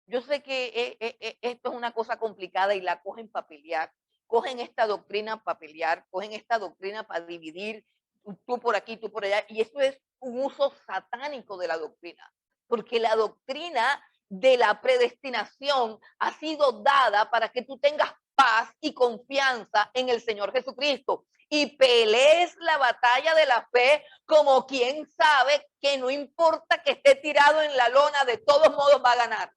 Yo sé que esto es una cosa complicada y la cogen para pelear, cogen esta doctrina para pelear, cogen esta doctrina para dividir, tú por aquí, tú por allá, y eso es un uso satánico de la doctrina, porque la doctrina de la predestinación ha sido dada para que tú tengas paz y confianza en el Señor Jesucristo y pelees la batalla de la fe como quien sabe que no importa que esté tirado en la lona, de todos modos va a ganar.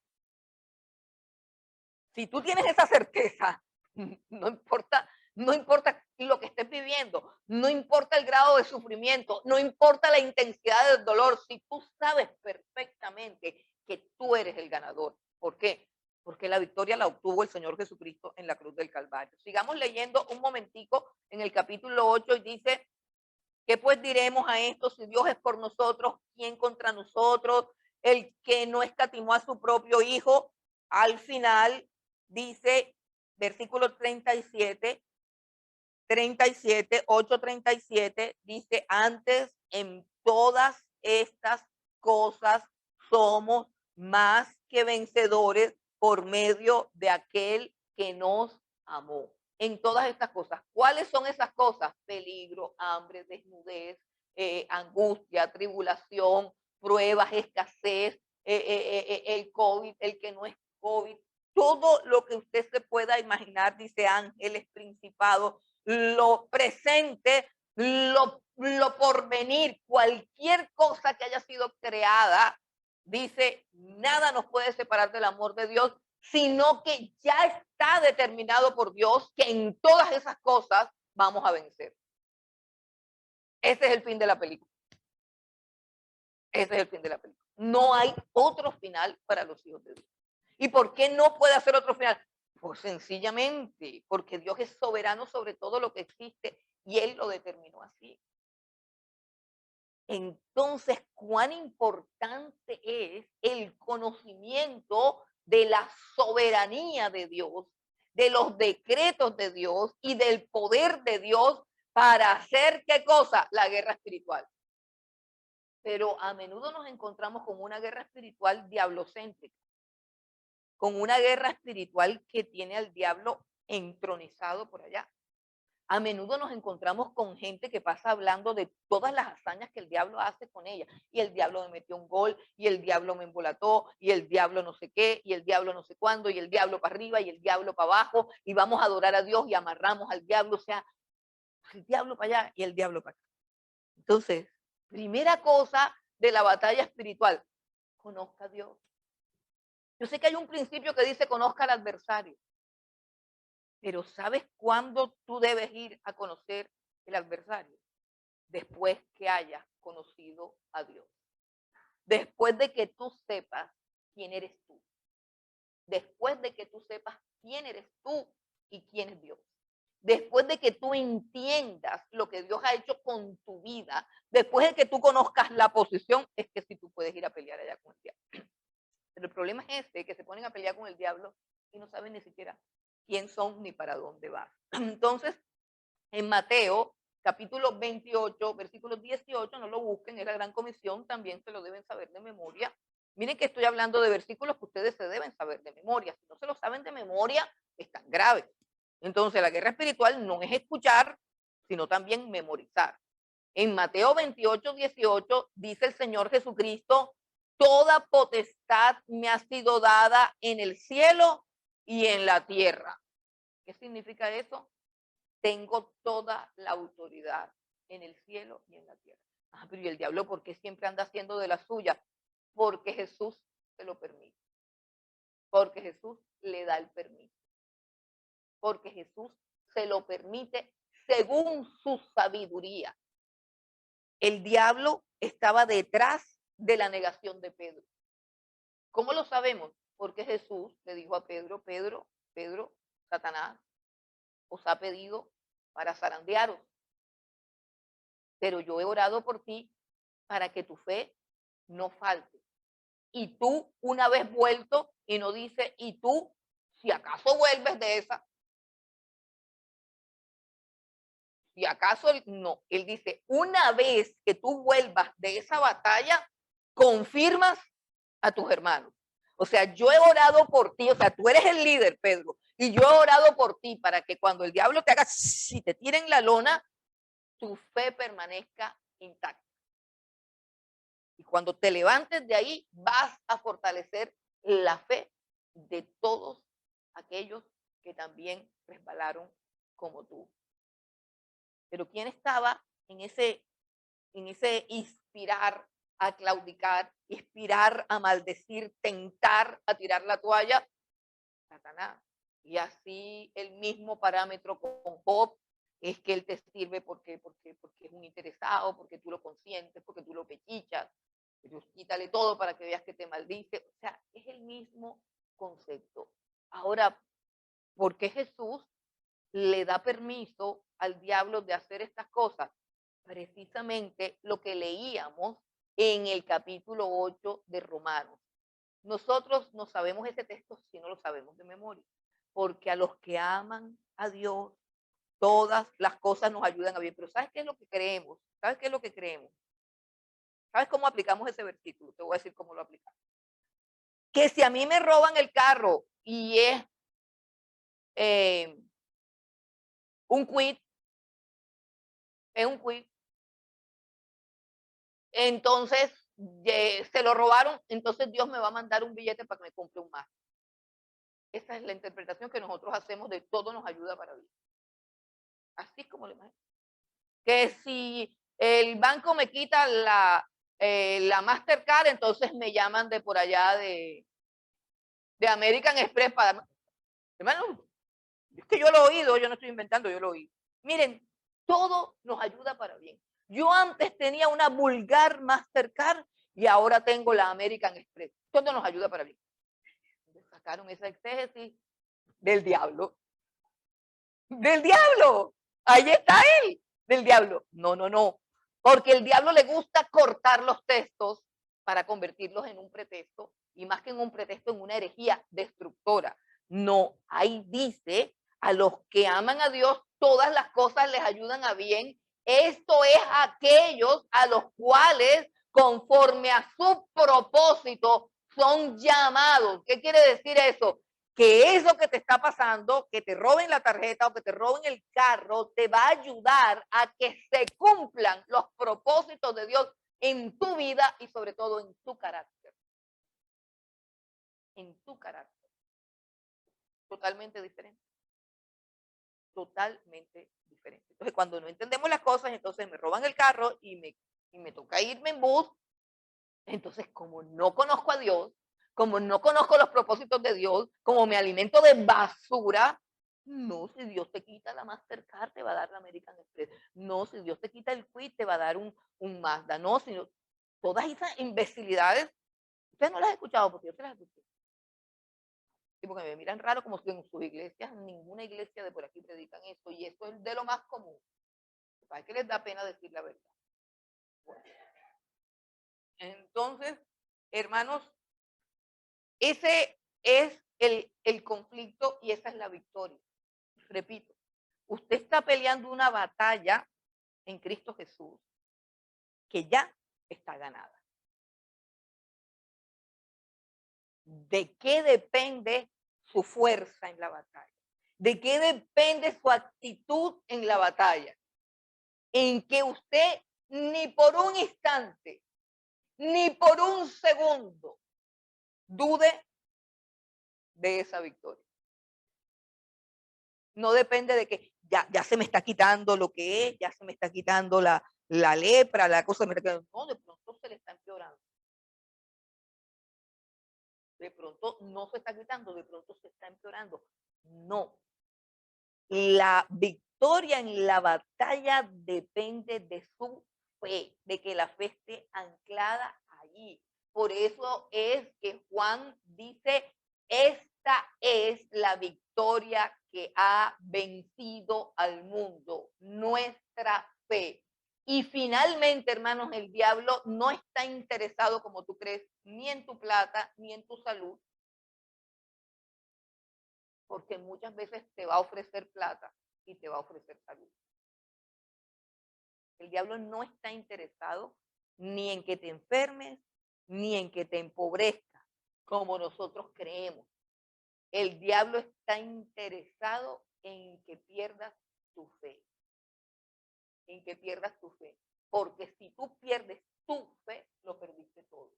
Si tú tienes esa certeza, no importa, no importa lo que estés viviendo, no importa el grado de sufrimiento, no importa la intensidad del dolor, si tú sabes perfectamente que tú eres el ganador. ¿Por qué? Porque la victoria la obtuvo el Señor Jesucristo en la cruz del Calvario. Sigamos leyendo un momentico en el capítulo 8 y dice, ¿qué pues diremos a esto? Si Dios es por nosotros, ¿quién contra nosotros? El que no escatimó a su propio hijo, al final dice, versículo 37, 8:37, dice, antes en todas estas cosas somos más que vencedores por medio de aquel que nos amó. En todas estas cosas. ¿Cuáles son esas cosas? Peligro, hambre, desnudez, angustia, tribulación, pruebas, escasez, el COVID, el que no es COVID, todo lo que usted se pueda imaginar, dice ángeles, principados, lo presente, lo porvenir, cualquier cosa que haya sido creada, dice, nada nos puede separar del amor de Dios, sino que ya está determinado por Dios que en todas esas cosas vamos a vencer. Ese es el fin de la película. Ese es el fin de la película. No hay otro final para los hijos de Dios. ¿Y por qué no puede hacer otro final? Pues sencillamente porque Dios es soberano sobre todo lo que existe y Él lo determinó así. Entonces, cuán importante es el conocimiento de la soberanía de Dios, de los decretos de Dios y del poder de Dios para hacer ¿qué cosa? La guerra espiritual. Pero a menudo nos encontramos con una guerra espiritual diablocéntrica, con una guerra espiritual que tiene al diablo entronizado por allá. A menudo nos encontramos con gente que pasa hablando de todas las hazañas que el diablo hace con ella. Y el diablo me metió un gol, y el diablo me embolató, y el diablo no sé qué, y el diablo no sé cuándo, y el diablo para arriba, y el diablo para abajo, y vamos a adorar a Dios y amarramos al diablo, o sea, el diablo para allá y el diablo para acá. Entonces, primera cosa de la batalla espiritual, conozca a Dios. Yo sé que hay un principio que dice conozca al adversario, pero ¿sabes cuándo tú debes ir a conocer el adversario? Después que hayas conocido a Dios. Después de que tú sepas quién eres tú. Después de que tú sepas quién eres tú y quién es Dios. Después de que tú entiendas lo que Dios ha hecho con tu vida, después de que tú conozcas la posición, es que si tú puedes ir a pelear allá con el diablo. Pero el problema es que se ponen a pelear con el diablo y no saben ni siquiera quién son ni para dónde van. Entonces, en Mateo, capítulo 28, versículo 18, no lo busquen, es la gran comisión, también se lo deben saber de memoria. Miren que estoy hablando de versículos que ustedes se deben saber de memoria. Si no se lo saben de memoria, están graves. Entonces, la guerra espiritual no es escuchar, sino también memorizar. En Mateo 28, 18, dice el Señor Jesucristo, toda potestad me ha sido dada en el cielo y en la tierra. ¿Qué significa eso? Tengo toda la autoridad en el cielo y en la tierra. Ah, pero ¿y el diablo por qué siempre anda haciendo de la suya? Porque Jesús se lo permite. Porque Jesús le da el permiso. Porque Jesús se lo permite según su sabiduría. El diablo estaba detrás de la negación de Pedro. ¿Cómo lo sabemos? Porque Jesús le dijo a Pedro, Pedro, Satanás os ha pedido para zarandearos. Pero yo he orado por ti para que tu fe no falte. Y tú, una vez vuelto, y no dice, y tú, si acaso vuelves de esa. ¿Y acaso no? Él dice, una vez que tú vuelvas de esa batalla, confirmas a tus hermanos. O sea, yo he orado por ti, o sea, tú eres el líder, Pedro, y yo he orado por ti para que cuando el diablo te haga, si te tiren la lona, tu fe permanezca intacta. Y cuando te levantes de ahí, vas a fortalecer la fe de todos aquellos que también resbalaron como tú. Pero ¿quién estaba en ese inspirar a claudicar, inspirar a maldecir, tentar a tirar la toalla? Satanás. Y así el mismo parámetro con Job es que él te sirve porque es un interesado, porque tú lo consientes, porque tú lo pechichas. Dios, quítale todo para que veas que te maldice. O sea, es el mismo concepto. Ahora, ¿por qué Jesús le da permiso al diablo de hacer estas cosas? Precisamente lo que leíamos en el capítulo 8 de Romanos. Nosotros no sabemos ese texto si no lo sabemos de memoria, porque a los que aman a Dios, todas las cosas nos ayudan a bien. Pero ¿sabes qué es lo que creemos? ¿Sabes qué es lo que creemos? ¿Sabes cómo aplicamos ese versículo? Te voy a decir cómo lo aplicamos. Que si a mí me roban el carro y es eh, un quit, es un quit, entonces se lo robaron, entonces Dios me va a mandar un billete para que me compre un más. Esa es la interpretación que nosotros hacemos de todo nos ayuda para vivir. Así es como lo imagino. Que si el banco me quita la Mastercard, entonces me llaman de por allá de American Express para... Hermano, es que yo lo he oído, yo no estoy inventando, yo lo oí. Miren, todo nos ayuda para bien. Yo antes tenía una vulgar Mastercard y ahora tengo la American Express. Todo nos ayuda para bien. Sacaron esa exégesis del diablo. Del diablo. Ahí está él, del diablo. No, no, no. Porque el diablo le gusta cortar los textos para convertirlos en un pretexto y más que en un pretexto, en una herejía destructora. No, ahí dice, a los que aman a Dios, todas las cosas les ayudan a bien. Esto es aquellos a los cuales, conforme a su propósito, son llamados. ¿Qué quiere decir eso? Que eso que te está pasando, que te roben la tarjeta o que te roben el carro, te va a ayudar a que se cumplan los propósitos de Dios en tu vida y sobre todo en tu carácter. En tu carácter. Totalmente diferente. Totalmente diferente. Entonces, cuando no entendemos las cosas, entonces me roban el carro y me toca irme en bus. Entonces, como no conozco a Dios, como no conozco los propósitos de Dios, como me alimento de basura, no, si Dios te quita la Mastercard, te va a dar la American Express. No, si Dios te quita el Quid, te va a dar un Mazda. No, sino todas esas imbecilidades, ustedes no las han escuchado porque yo se las escuché. Y porque me miran raro como si en sus iglesias, ninguna iglesia de por aquí predican eso. Y eso es de lo más común. ¿Para qué les da pena decir la verdad? Bueno, entonces, hermanos, ese es el conflicto y esa es la victoria. Repito, usted está peleando una batalla en Cristo Jesús que ya está ganada. ¿De qué depende su fuerza en la batalla? ¿De qué depende su actitud en la batalla? En que usted ni por un instante, ni por un segundo dude de esa victoria. No depende de que ya se me está quitando lo que es, ya se me está quitando la lepra, la cosa, no, de pronto se le está empeorando. De pronto no se está quitando, de pronto se está empeorando. No. La victoria en la batalla depende de su fe, de que la fe esté anclada allí. Por eso es que Juan dice, esta es la victoria que ha vencido al mundo, nuestra fe. Y finalmente, hermanos, el diablo no está interesado, como tú crees, ni en tu plata, ni en tu salud, porque muchas veces te va a ofrecer plata y te va a ofrecer salud. El diablo no está interesado ni en que te enfermes, ni en que te empobrezcas, como nosotros creemos. El diablo está interesado en que pierdas tu fe, en que pierdas tu fe. Porque si tú pierdes tu fe, lo perdiste todo.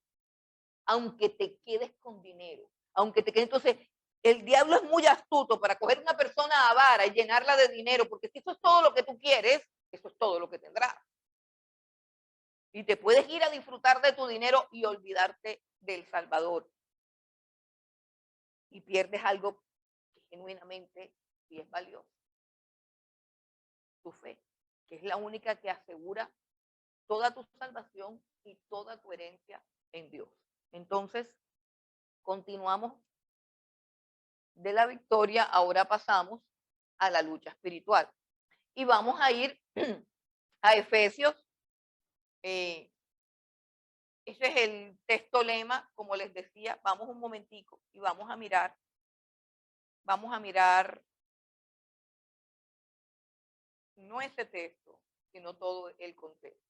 Aunque te quedes con dinero, aunque te quedes, entonces el diablo es muy astuto para coger una persona avara y llenarla de dinero, porque si eso es todo lo que tú quieres, eso es todo lo que tendrás. Y te puedes ir a disfrutar de tu dinero y olvidarte del Salvador. Y pierdes algo que genuinamente sí es valioso. Tu fe, que es la única que asegura toda tu salvación y toda tu herencia en Dios. Entonces, continuamos de la victoria, ahora pasamos a la lucha espiritual. Y vamos a ir a Efesios. Ese es el texto lema, como les decía. Vamos un momentico y vamos a mirar no ese texto, sino todo el contexto.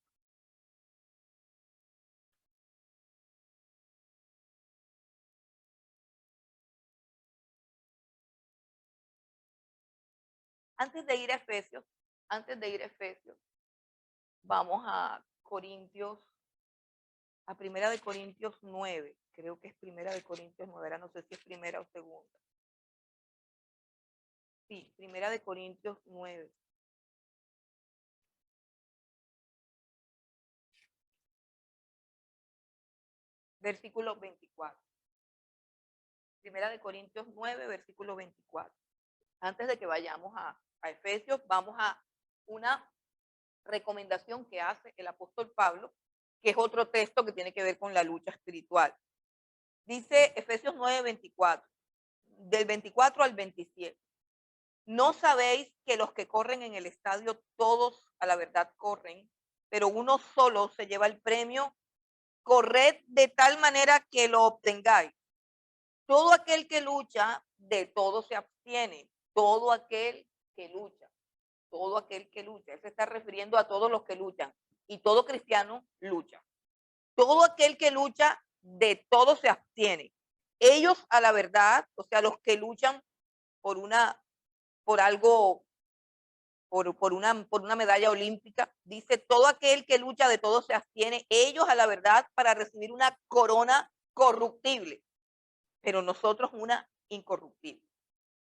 Antes de ir a Efesios, vamos a Corintios, a Primera de Corintios 9. Creo que es Primera de Corintios 9, ahora no sé si es primera o segunda. Sí, Primera de Corintios 9. Versículo 24. Primera de Corintios 9, versículo 24. Antes de que vayamos a Efesios, vamos a una recomendación que hace el apóstol Pablo, que es otro texto que tiene que ver con la lucha espiritual. Dice Efesios 9, 24, del 24 al 27. ¿No sabéis que los que corren en el estadio, todos a la verdad corren, pero uno solo se lleva el premio? Corred de tal manera que lo obtengáis. Todo aquel que lucha, de todo se abstiene. Todo aquel que lucha. Todo aquel que lucha. Él se está refiriendo a todos los que luchan. Y todo cristiano lucha. Todo aquel que lucha, de todo se abstiene. Ellos a la verdad, o sea, los que luchan por algo, por una medalla olímpica, dice, todo aquel que lucha, de todo se abstiene. Ellos a la verdad para recibir una corona corruptible, pero nosotros una incorruptible.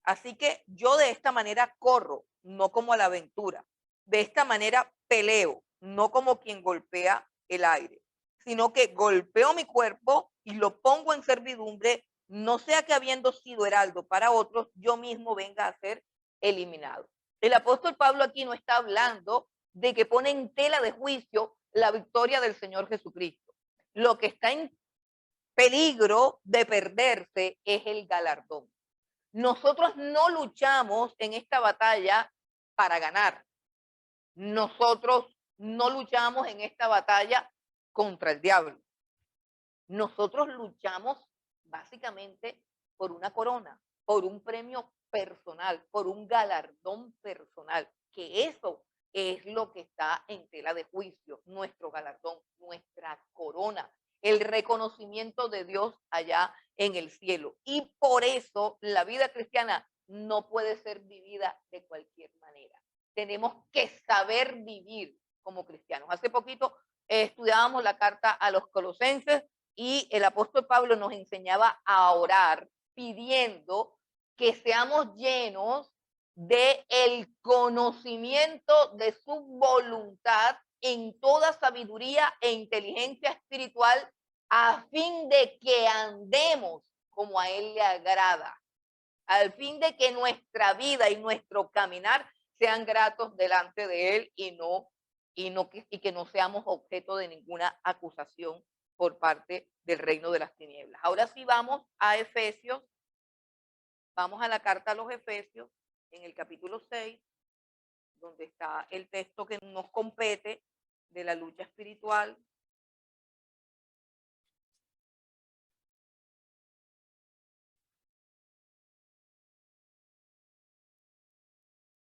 Así que yo de esta manera corro, no como a la aventura. De esta manera peleo, no como quien golpea el aire, sino que golpeo mi cuerpo y lo pongo en servidumbre, no sea que habiendo sido heraldo para otros, yo mismo venga a ser eliminado. El apóstol Pablo aquí no está hablando de que pone en tela de juicio la victoria del Señor Jesucristo. Lo que está en peligro de perderse es el galardón. Nosotros no luchamos en esta batalla para ganar. Nosotros no luchamos en esta batalla contra el diablo. Nosotros luchamos básicamente por una corona, por un premio personal, por un galardón personal, que eso es lo que está en tela de juicio, nuestro galardón, nuestra corona, el reconocimiento de Dios allá en el cielo. Y por eso la vida cristiana no puede ser vivida de cualquier manera. Tenemos que saber vivir como cristianos. Hace poquito estudiábamos la carta a los Colosenses y el apóstol Pablo nos enseñaba a orar pidiendo que seamos llenos de el conocimiento de su voluntad en toda sabiduría e inteligencia espiritual, a fin de que andemos como a él le agrada, al fin de que nuestra vida y nuestro caminar sean gratos delante de él y que no seamos objeto de ninguna acusación por parte del reino de las tinieblas. Ahora sí vamos a Efesios, vamos a la carta a los Efesios, en el capítulo 6, donde está el texto que nos compete de la lucha espiritual.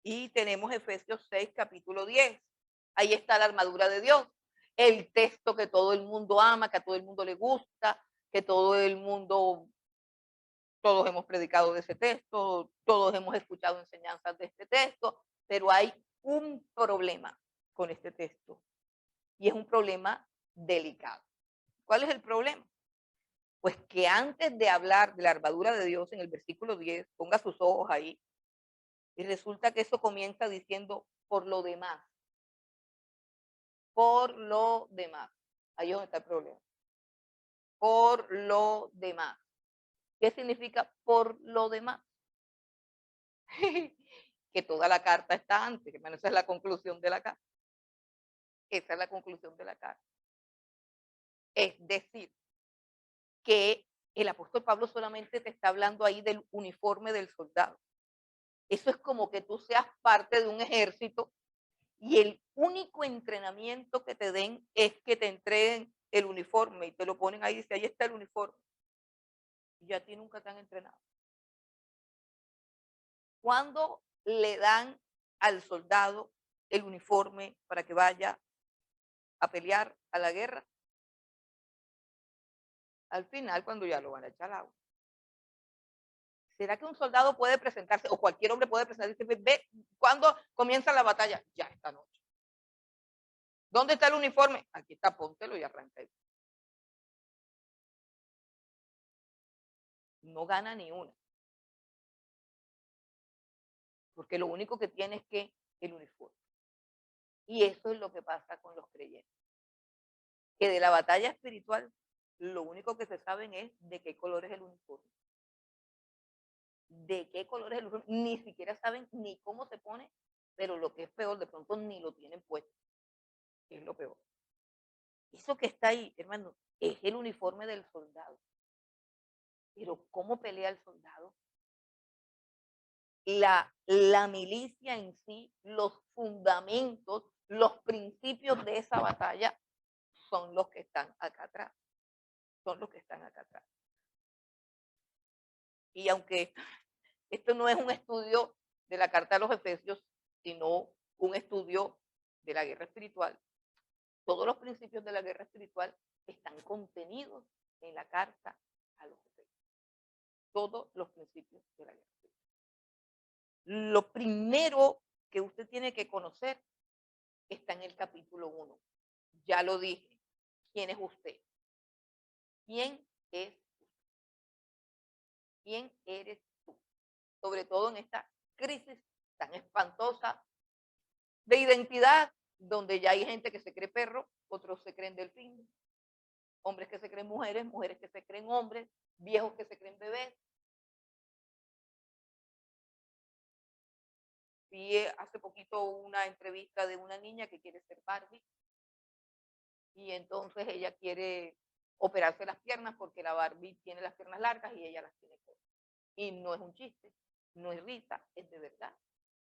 Y tenemos Efesios 6, capítulo 10. Ahí está la armadura de Dios, el texto que todo el mundo ama, que a todo el mundo le gusta, que todo el mundo, todos hemos predicado de ese texto, todos hemos escuchado enseñanzas de este texto, pero hay un problema con este texto y es un problema delicado. ¿Cuál es el problema? Pues que antes de hablar de la armadura de Dios en el versículo 10, ponga sus ojos ahí, y resulta que eso comienza diciendo por lo demás. Por lo demás. Ahí es donde está el problema. Por lo demás. ¿Qué significa por lo demás? Que toda la carta está antes. Bueno, esa es la conclusión de la carta. Esa es la conclusión de la carta. Es decir, que el apóstol Pablo solamente te está hablando ahí del uniforme del soldado. Eso es como que tú seas parte de un ejército y el único entrenamiento que te den es que te entreguen el uniforme y te lo ponen ahí y dice, ahí está el uniforme. Y a ti nunca te han entrenado. ¿Cuándo le dan al soldado el uniforme para que vaya a pelear a la guerra? Al final, cuando ya lo van a echar al agua. ¿Será que un soldado puede presentarse, o cualquier hombre puede presentarse, ve, cuándo comienza la batalla? Ya esta noche. ¿Dónde está el uniforme? Aquí está, póntelo y arranca. No gana ni una. Porque lo único que tiene es que el uniforme. Y eso es lo que pasa con los creyentes. Que de la batalla espiritual, lo único que se saben es de qué color es el uniforme. De qué color es el uniforme. Ni siquiera saben ni cómo se pone, pero lo que es peor, de pronto ni lo tienen puesto. Es lo peor. Eso que está ahí, hermano, es el uniforme del soldado. Pero ¿cómo pelea el soldado? La milicia en sí, los fundamentos, los principios de esa batalla son los que están acá atrás. Son los que están acá atrás. Y aunque esto no es un estudio de la carta a los Efesios, sino un estudio de la guerra espiritual, todos los principios de la guerra espiritual están contenidos en la carta a los Efesios. Todos los principios de la guerra espiritual. Lo primero que usted tiene que conocer está en el capítulo 1. Ya lo dije. ¿Quién es usted? ¿Quién es usted? ¿Quién eres tú? Sobre todo en esta crisis tan espantosa de identidad, donde ya hay gente que se cree perro, otros se creen delfín, hombres que se creen mujeres, mujeres que se creen hombres, viejos que se creen bebés. Vi hace poquito una entrevista de una niña que quiere ser Barbie y entonces ella quiere operarse las piernas porque la Barbie tiene las piernas largas y ella las tiene cortas. Y no es un chiste, no es risa, es de verdad.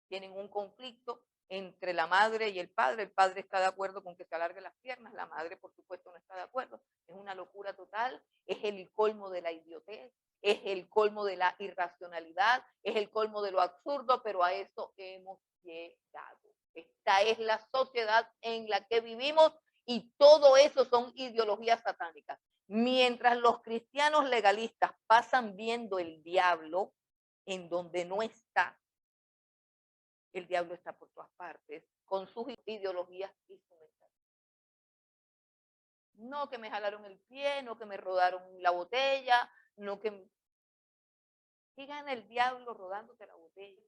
Tienen un conflicto entre la madre y el padre está de acuerdo con que se alarguen las piernas, la madre por supuesto no está de acuerdo, es una locura total, es el colmo de la idiotez, es el colmo de la irracionalidad, es el colmo de lo absurdo, pero a eso hemos llegado. Esta es la sociedad en la que vivimos y todo eso son ideologías satánicas. Mientras los cristianos legalistas pasan viendo el diablo en donde no está, el diablo está por todas partes, con sus ideologías y su mensaje. No que me jalaron el pie, no que me rodaron la botella, no que... ¿Qué gana el diablo rodándote la botella?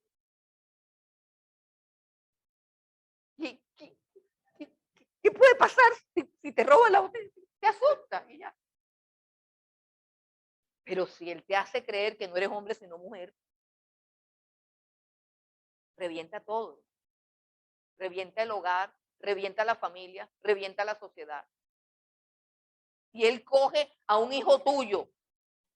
¿Qué puede pasar si te roban la botella? Te asusta y ya. Pero si él te hace creer que no eres hombre sino mujer, revienta todo. Revienta el hogar, revienta la familia, revienta la sociedad. Si él coge a un hijo tuyo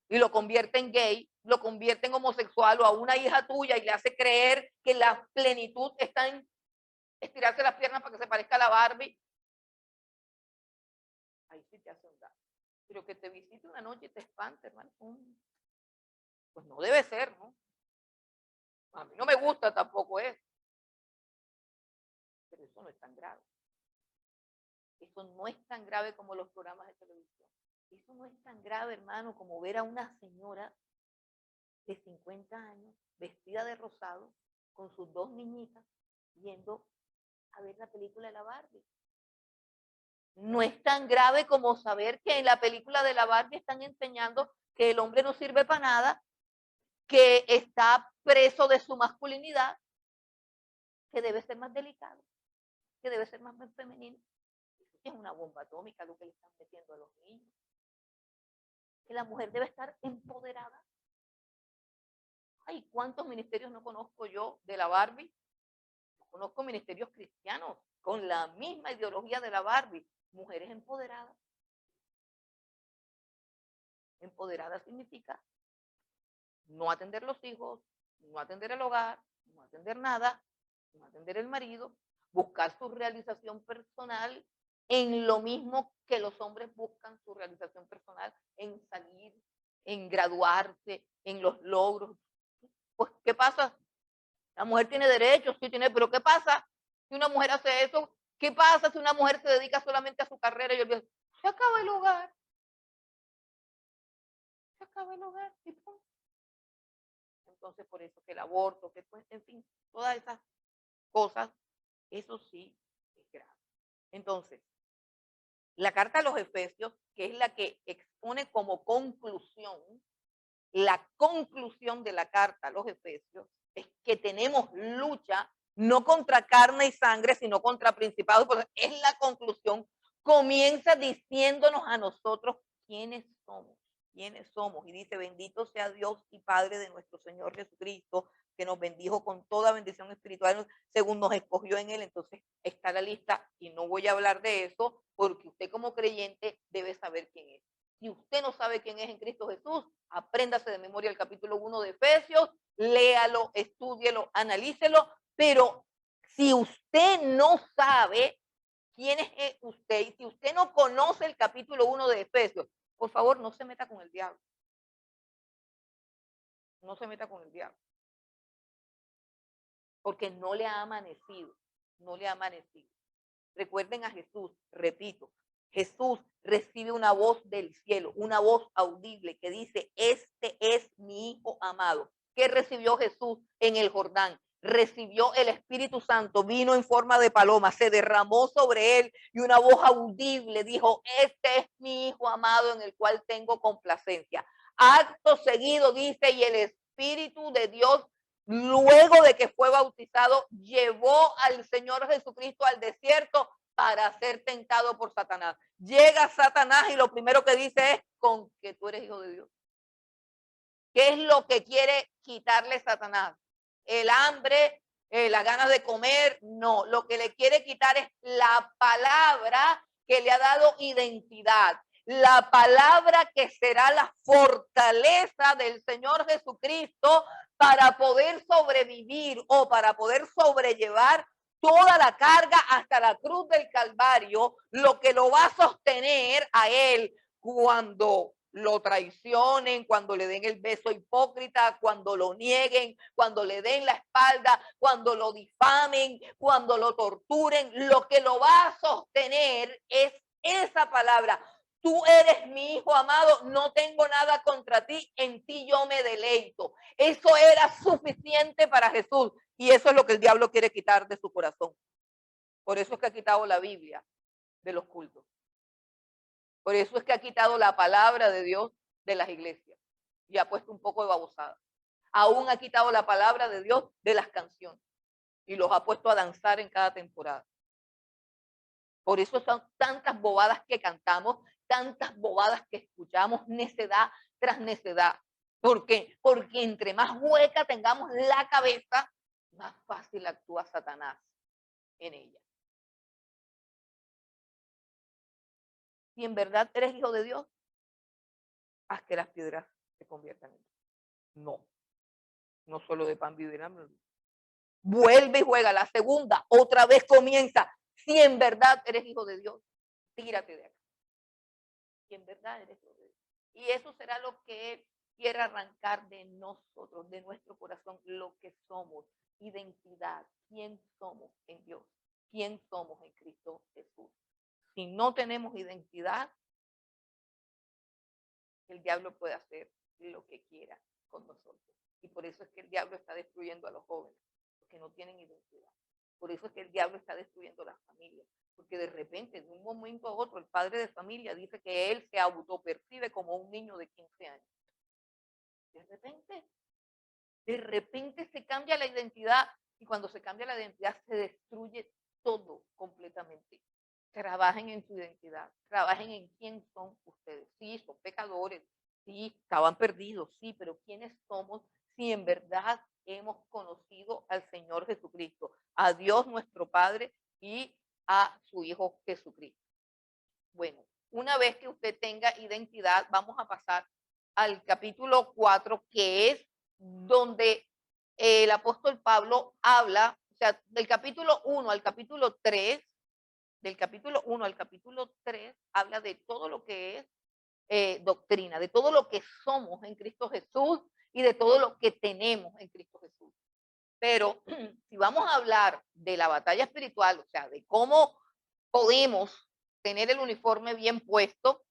y lo convierte en gay, lo convierte en homosexual o a una hija tuya y le hace creer que la plenitud está en estirarse las piernas para que se parezca a la Barbie, ahí sí te hace un daño. Pero que te visite una noche y te espante, hermano, pues no debe ser, ¿no? A mí no me gusta tampoco eso. Pero eso no es tan grave. eso no es tan grave como los programas de televisión. Eso no es tan grave, hermano, como ver a una señora de 50 años, vestida de rosado, con sus dos niñitas, yendo a ver la película de la Barbie. No es tan grave como saber que en la película de la Barbie están enseñando que el hombre no sirve para nada, que está preso de su masculinidad, que debe ser más delicado, que debe ser más femenino. Eso es una bomba atómica lo que le están metiendo a los niños. Que la mujer debe estar empoderada. Ay, ¿cuántos ministerios no conozco yo de la Barbie? Conozco ministerios cristianos con la misma ideología de la Barbie. Mujeres empoderadas. Empoderada significa no atender los hijos, no atender el hogar, no atender nada, no atender el marido, buscar su realización personal en lo mismo que los hombres buscan su realización personal, en salir, en graduarse, en los logros. Pues, ¿qué pasa? La mujer tiene derechos, sí tiene, pero ¿qué pasa si una mujer hace eso? ¿Qué pasa si una mujer se dedica solamente a su carrera y olvida? Se acaba el hogar. Se acaba el hogar. ¿Y punto? Entonces, por eso que el aborto, que pues, en fin, todas esas cosas, eso sí es grave. Entonces, la carta a los Efesios, que es la que expone como conclusión, la conclusión de la carta a los Efesios, es que tenemos lucha no contra carne y sangre, sino contra principados. Es la conclusión. Comienza diciéndonos a nosotros quiénes somos. Quiénes somos. Y dice, bendito sea Dios y Padre de nuestro Señor Jesucristo, que nos bendijo con toda bendición espiritual según nos escogió en él. Entonces está la lista y no voy a hablar de eso porque usted como creyente debe saber quién es. Si usted no sabe quién es en Cristo Jesús, apréndase de memoria el capítulo 1 de Efesios, léalo, estúdielo, analícelo, pero si usted no sabe quién es usted y si usted no conoce el capítulo 1 de Efesios, por favor, no se meta con el diablo. No se meta con el diablo. Porque no le ha amanecido, no le ha amanecido. Recuerden a Jesús, repito, Jesús recibe una voz del cielo, una voz audible que dice, este es mi Hijo amado. ¿Qué recibió Jesús en el Jordán? Recibió el Espíritu Santo, vino en forma de paloma, se derramó sobre él y una voz audible dijo, este es mi Hijo amado en el cual tengo complacencia. Acto seguido dice, y el Espíritu de Dios, luego de que fue bautizado, llevó al Señor Jesucristo al desierto para ser tentado por Satanás. Llega Satanás y lo primero que dice es con que tú eres hijo de Dios. ¿Qué es lo que quiere quitarle Satanás? El hambre, las ganas de comer, no. Lo que le quiere quitar es la palabra que le ha dado identidad. La palabra que será la fortaleza del Señor Jesucristo para poder sobrevivir o para poder sobrellevar toda la carga hasta la cruz del Calvario, lo que lo va a sostener a él cuando lo traicionen, cuando le den el beso hipócrita, cuando lo nieguen, cuando le den la espalda, cuando lo difamen, cuando lo torturen, lo que lo va a sostener es esa palabra. Tú eres mi hijo amado, no tengo nada contra ti, en ti yo me deleito. Eso era suficiente para Jesús y eso es lo que el diablo quiere quitar de su corazón. Por eso es que ha quitado la Biblia de los cultos. Por eso es que ha quitado la palabra de Dios de las iglesias y ha puesto un poco de babosada. Aún ha quitado la palabra de Dios de las canciones y los ha puesto a danzar en cada temporada. Por eso son tantas bobadas que cantamos, tantas bobadas que escuchamos, necedad tras necedad. Porque entre más hueca tengamos la cabeza, más fácil actúa Satanás en ella. Si en verdad eres hijo de Dios, haz que las piedras se conviertan en ti. No solo de pan vivirán. Vuelve y juega la segunda, otra vez comienza. Si en verdad eres hijo de Dios, tírate de acá. Si en verdad eres hijo de Dios. Y eso será lo que Él quiere arrancar de nosotros, de nuestro corazón, lo que somos, identidad, quién somos en Dios, quién somos en Cristo Jesús. si no tenemos identidad, el diablo puede hacer lo que quiera con nosotros. Y por eso es que el diablo está destruyendo a los jóvenes, porque no tienen identidad. Por eso es que el diablo está destruyendo las familias, porque de repente, de un momento a otro, el padre de familia dice que él se autopercibe como un niño de 15 años. De repente se cambia la identidad, y cuando se cambia la identidad se destruye todo completamente. Trabajen en su identidad, trabajen en quién son ustedes. Sí, son pecadores, sí, estaban perdidos, sí, pero ¿quiénes somos si en verdad hemos conocido al Señor Jesucristo, a Dios nuestro Padre y a su Hijo Jesucristo? Bueno, una vez que usted tenga identidad, vamos a pasar al capítulo 4, que es donde el apóstol Pablo habla, o sea, del capítulo 1 al capítulo 3, del capítulo 1 al capítulo 3, habla de todo lo que es doctrina, de todo lo que somos en Cristo Jesús y de todo lo que tenemos en Cristo Jesús. Pero si vamos a hablar de la batalla espiritual, o sea, de cómo podemos tener el uniforme bien puesto,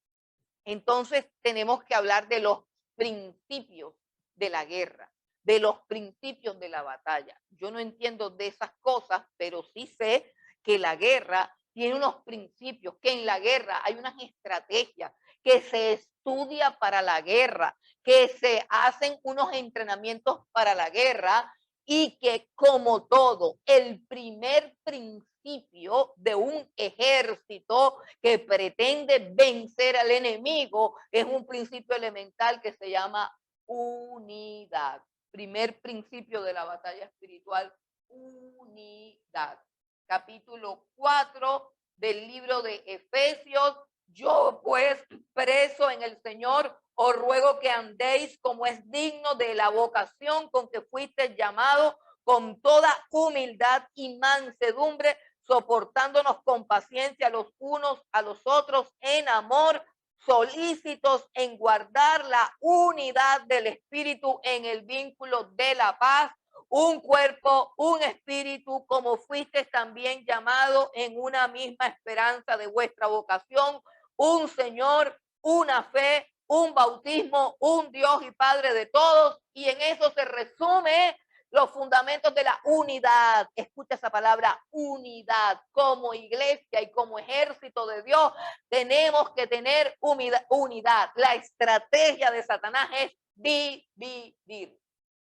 entonces tenemos que hablar de los principios de la guerra, de los principios de la batalla. Yo no entiendo de esas cosas, pero sí sé que la guerra tiene unos principios, que en la guerra hay unas estrategias, que se estudia para la guerra, que se hacen unos entrenamientos para la guerra y que, como todo, el primer principio de un ejército que pretende vencer al enemigo es un principio elemental que se llama unidad. Primer principio de la batalla espiritual, unidad. Capítulo 4 del libro de Efesios. Yo pues, preso en el Señor, os ruego que andéis como es digno de la vocación con que fuiste llamado, con toda humildad y mansedumbre, soportándonos con paciencia los unos a los otros en amor, solícitos en guardar la unidad del espíritu en el vínculo de la paz, un cuerpo, un espíritu, como fuiste también llamado en una misma esperanza de vuestra vocación, un Señor, una fe, un bautismo, un Dios y Padre de todos, y en eso se resume los fundamentos de la unidad. Escucha esa palabra, unidad. Como iglesia y como ejército de Dios, tenemos que tener unidad. La estrategia de Satanás es dividir,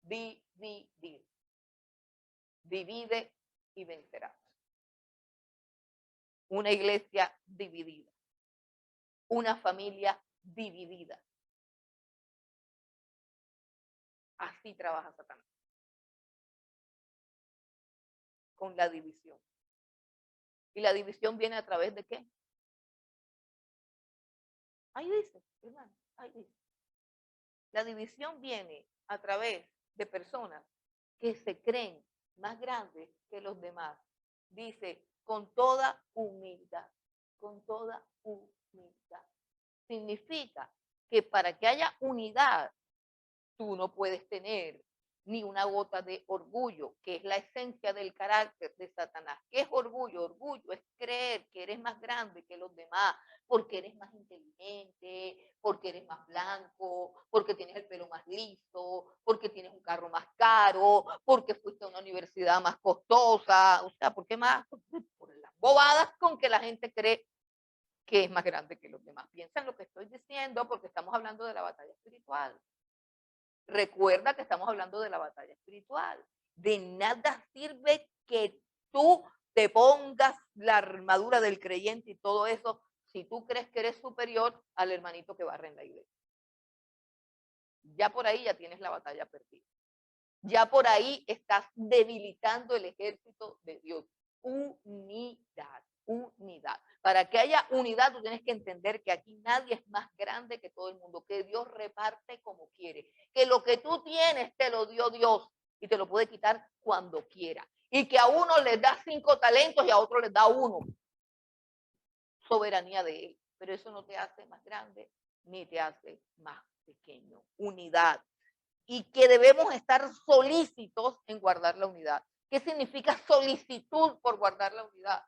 dividir. Divide y vencerás. Una iglesia dividida, una familia dividida. Así trabaja Satanás, con la división. ¿Y la división viene a través de qué? Ahí dice, hermano, ahí dice. La división viene a través de personas que se creen más grandes que los demás. Dice, con toda humildad, con toda humildad. Significa que para que haya unidad, tú no puedes tener ni una gota de orgullo, que es la esencia del carácter de Satanás. ¿Qué es orgullo? Orgullo es creer que eres más grande que los demás, porque eres más inteligente, porque eres más blanco, porque tienes el pelo más liso, porque tienes un carro más caro, porque fuiste a una universidad más costosa. O sea, ¿por qué más? Por las bobadas con que la gente cree que es más grande que los demás. Piensa en lo que estoy diciendo, porque estamos hablando de la batalla espiritual. Recuerda que estamos hablando de la batalla espiritual. De nada sirve que tú te pongas la armadura del creyente y todo eso si tú crees que eres superior al hermanito que barre en la iglesia. Ya por ahí ya tienes la batalla perdida. Ya por ahí estás debilitando el ejército de Dios. Unidad, unidad. Para que haya unidad, tú tienes que entender que aquí nadie es más grande que todo el mundo, que Dios reparte como quiere, que lo que tú tienes te lo dio Dios y te lo puede quitar cuando quiera. Y que a uno le da 5 talentos y a otro le da 1. Soberanía de él. Pero eso no te hace más grande ni te hace más pequeño. Unidad. Y que debemos estar solícitos en guardar la unidad. ¿Qué significa solicitud por guardar la unidad?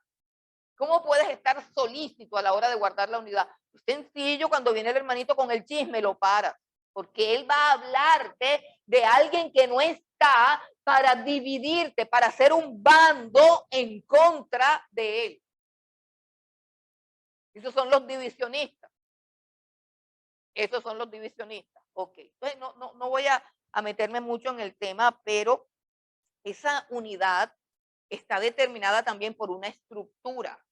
¿Cómo puedes estar solícito a la hora de guardar la unidad? Es sencillo, cuando viene el hermanito con el chisme, lo paras, porque él va a hablarte de alguien que no está para dividirte, para hacer un bando en contra de él. Esos son los divisionistas. Esos son los divisionistas. Ok. Entonces, no voy a meterme mucho en el tema, pero esa unidad está determinada también por una estructura.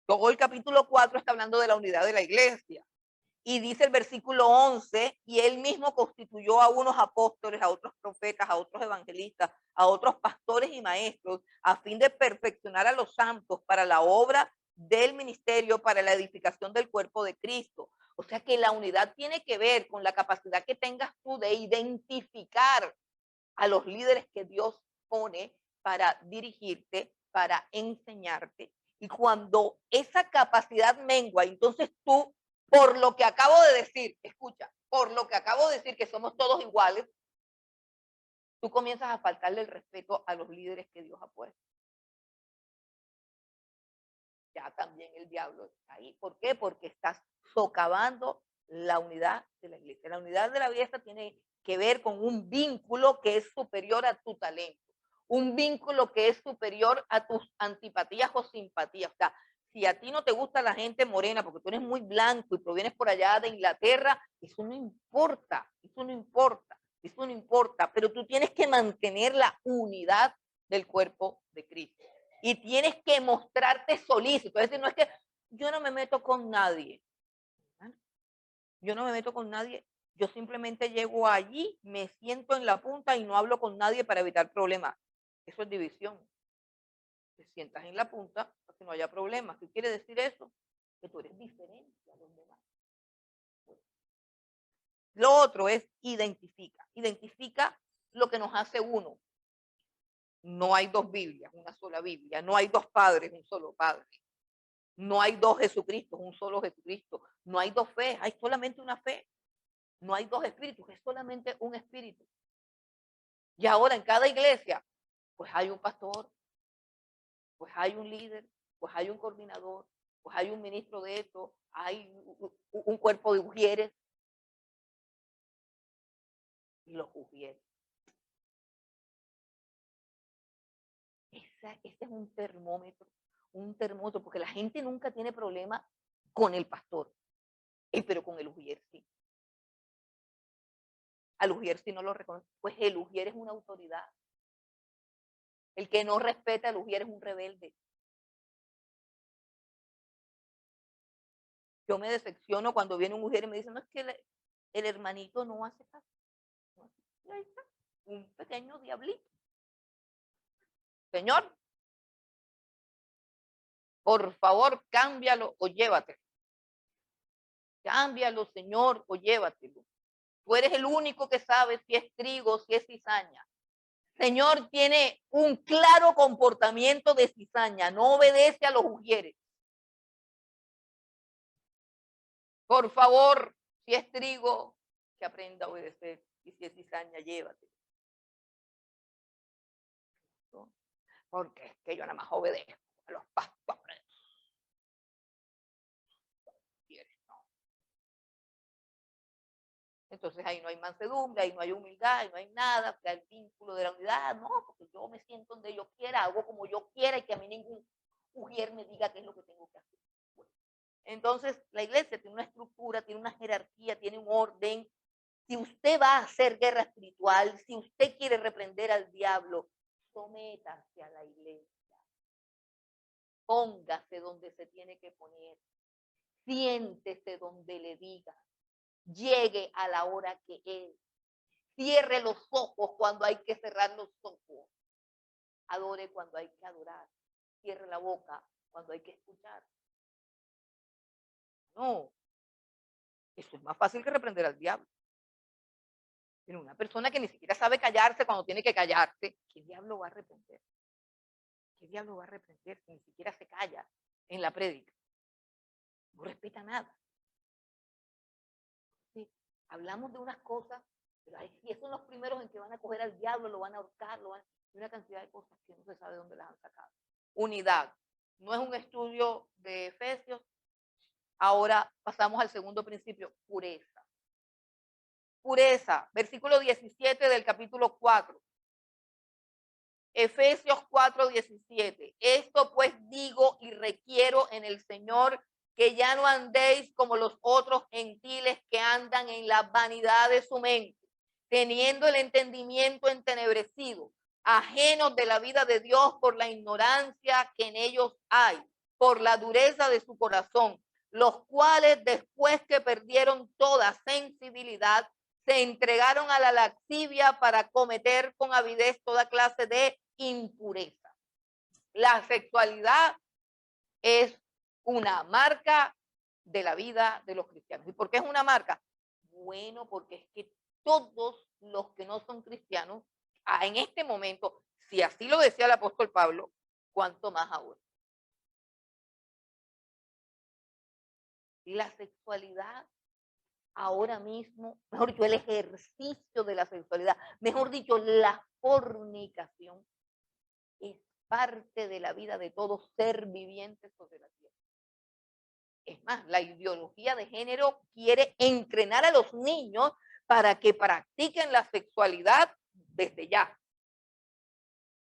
Todo el capítulo 4 está hablando de la unidad de la iglesia. Y dice el versículo 11, y él mismo constituyó a unos apóstoles, a otros profetas, a otros evangelistas, a otros pastores y maestros, a fin de perfeccionar a los santos para la obra del ministerio, para la edificación del cuerpo de Cristo. O sea que la unidad tiene que ver con la capacidad que tengas tú de identificar a los líderes que Dios pone para dirigirte, para enseñarte. Y cuando esa capacidad mengua, entonces tú, por lo que acabo de decir, escucha, por lo que acabo de decir que somos todos iguales, tú comienzas a faltarle el respeto a los líderes que Dios ha puesto. Ya también el diablo está ahí. ¿Por qué? Porque estás socavando la unidad de la iglesia. La unidad de la iglesia tiene que ver con un vínculo que es superior a tu talento, un vínculo que es superior a tus antipatías o simpatías. O sea, si a ti no te gusta la gente morena porque tú eres muy blanco y provienes por allá de Inglaterra, eso no importa, eso no importa, eso no importa, pero tú tienes que mantener la unidad del cuerpo de Cristo. Y tienes que mostrarte solícito. Es decir, no es que yo no me meto con nadie. Yo no me meto con nadie. Yo simplemente llego allí, me siento en la punta y no hablo con nadie para evitar problemas. Eso es división. Te sientas en la punta para que no haya problemas. ¿Qué quiere decir eso? Que tú eres diferente a los demás. Lo otro es identifica. Identifica lo que nos hace uno. No hay dos Biblias, una sola Biblia. No hay dos padres, un solo padre. No hay dos Jesucristos, un solo Jesucristo. No hay dos fe, hay solamente una fe. No hay dos espíritus, es solamente un espíritu. Y ahora en cada iglesia, pues hay un pastor, pues hay un líder, pues hay un coordinador, pues hay un ministro de esto, hay un cuerpo de ujieres. Y los ujieres. Ese es un termómetro, porque la gente nunca tiene problema con el pastor, pero con el ujier sí. Al ujier sí no lo reconoce, pues el ujier es una autoridad. El que no respeta al ujier es un rebelde. Yo me decepciono cuando viene un ujier y me dice, no, es que el hermanito no hace caso. Y ahí está, un pequeño diablito. Señor, por favor, cámbialo o llévatelo. Cámbialo, Señor, o llévatelo. Tú eres el único que sabe si es trigo, si es cizaña. Señor tiene un claro comportamiento de cizaña, no obedece a los ujieres. Por favor, si es trigo, que aprenda a obedecer. Y si es cizaña, llévate. Porque es que yo nada más obedezco a los pastores. Entonces ahí no hay mansedumbre, ahí no hay humildad, ahí no hay nada, o sea, el vínculo de la unidad, no, porque yo me siento donde yo quiera, hago como yo quiera y que a mí ningún ujier me diga qué es lo que tengo que hacer. Bueno, entonces la iglesia tiene una estructura, tiene una jerarquía, tiene un orden. Si usted va a hacer guerra espiritual, si usted quiere reprender al diablo, sométase a la iglesia. Póngase donde se tiene que poner. Siéntese donde le diga. Llegue a la hora que es. Cierre los ojos cuando hay que cerrar los ojos. Adore cuando hay que adorar. Cierre la boca cuando hay que escuchar. No. Eso es más fácil que reprender al diablo. Pero una persona que ni siquiera sabe callarse cuando tiene que callarse, ¿qué diablo va a reprender? ¿Qué diablo va a reprender si ni siquiera se calla en la prédica? No respeta nada. Sí, hablamos de unas cosas, pero si son los primeros en que van a coger al diablo, lo van a ahorcar, y una cantidad de cosas que no se sabe dónde las han sacado. Unidad. No es un estudio de Efesios. Ahora pasamos al segundo principio, pureza. Pureza, versículo 17 del capítulo 4. Efesios 4:17. Esto pues digo y requiero en el Señor, que ya no andéis como los otros gentiles que andan en la vanidad de su mente, teniendo el entendimiento entenebrecido, ajenos de la vida de Dios por la ignorancia que en ellos hay, por la dureza de su corazón, los cuales después que perdieron toda sensibilidad, se entregaron a la lascivia para cometer con avidez toda clase de impureza. La sexualidad es una marca de la vida de los cristianos. ¿Y por qué es una marca? Bueno, porque es que todos los que no son cristianos, en este momento, si así lo decía el apóstol Pablo, cuánto más ahora. La sexualidad ahora mismo, mejor dicho, el ejercicio de la sexualidad, mejor dicho, la fornicación, es parte de la vida de todo ser viviente sobre la tierra. Es más, la ideología de género quiere entrenar a los niños para que practiquen la sexualidad desde ya.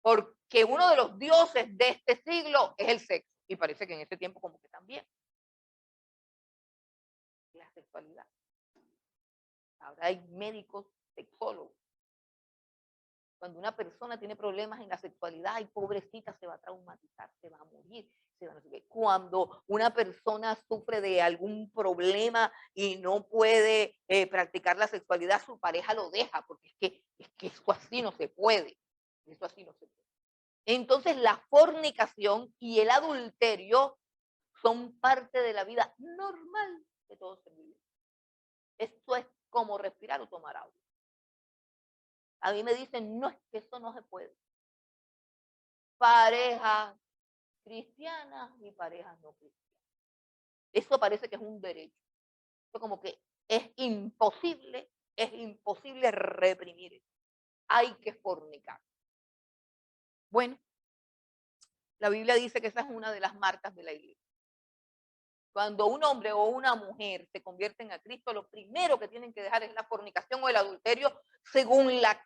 Porque uno de los dioses de este siglo es el sexo. Y parece que en este tiempo como que también. La sexualidad. Ahora hay médicos sexólogos. Cuando una persona tiene problemas en la sexualidad, ay, pobrecita, se va a traumatizar, se va a morir. Cuando una persona sufre de algún problema y no puede practicar la sexualidad, su pareja lo deja, porque es que eso así no se puede. Eso así no se puede. Entonces, la fornicación y el adulterio son parte de la vida normal de todos los vivientes. Esto es como respirar o tomar agua. A mí me dicen, no, es que eso no se puede. Parejas cristianas y parejas no cristianas. Eso parece que es un derecho. Eso como que es imposible reprimir eso. Hay que fornicar. Bueno, la Biblia dice que esa es una de las marcas de la iglesia. Cuando un hombre o una mujer se convierten a Cristo, lo primero que tienen que dejar es la fornicación o el adulterio según la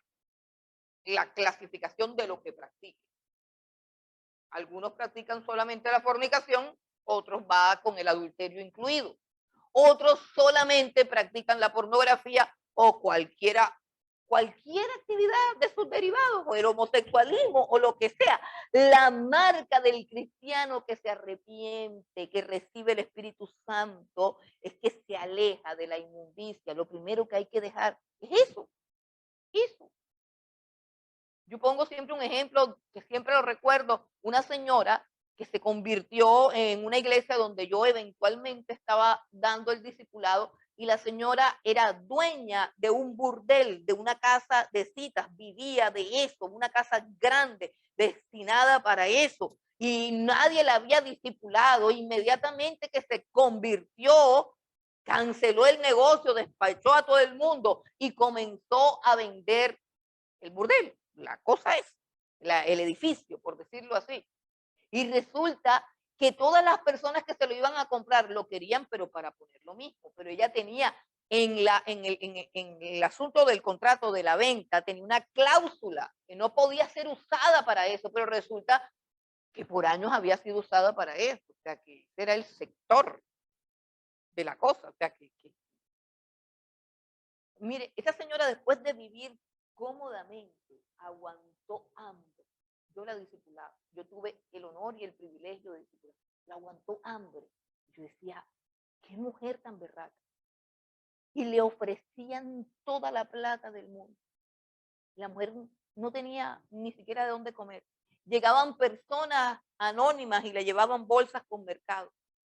clasificación de lo que practiquen. Algunos practican solamente la fornicación, otros va con el adulterio incluido. Otros solamente practican la pornografía o cualquier actividad de sus derivados, o el homosexualismo o lo que sea. La marca del cristiano que se arrepiente, que recibe el Espíritu Santo, es que se aleja de la inmundicia. Lo primero que hay que dejar es eso. Yo pongo siempre un ejemplo que siempre lo recuerdo, una señora que se convirtió en una iglesia donde yo eventualmente estaba dando el discipulado, y la señora era dueña de un burdel, de una casa de citas, vivía de eso, una casa grande destinada para eso, y nadie la había discipulado. Inmediatamente que se convirtió, canceló el negocio, despachó a todo el mundo y comenzó a vender el burdel. La cosa es el edificio, por decirlo así. Y resulta que todas las personas que se lo iban a comprar lo querían, pero para poner lo mismo. Pero ella tenía en el asunto del contrato de la venta, tenía una cláusula que no podía ser usada para eso, pero resulta que por años había sido usada para eso. O sea, que ese era el sector de la cosa. O sea, mire, esa señora, después de vivir cómodamente, aguantó hambre. Yo la discipulaba. Yo tuve el honor y el privilegio de discipular. La aguantó hambre. Yo decía, qué mujer tan berraca. Y le ofrecían toda la plata del mundo. La mujer no tenía ni siquiera de dónde comer. Llegaban personas anónimas y le llevaban bolsas con mercado.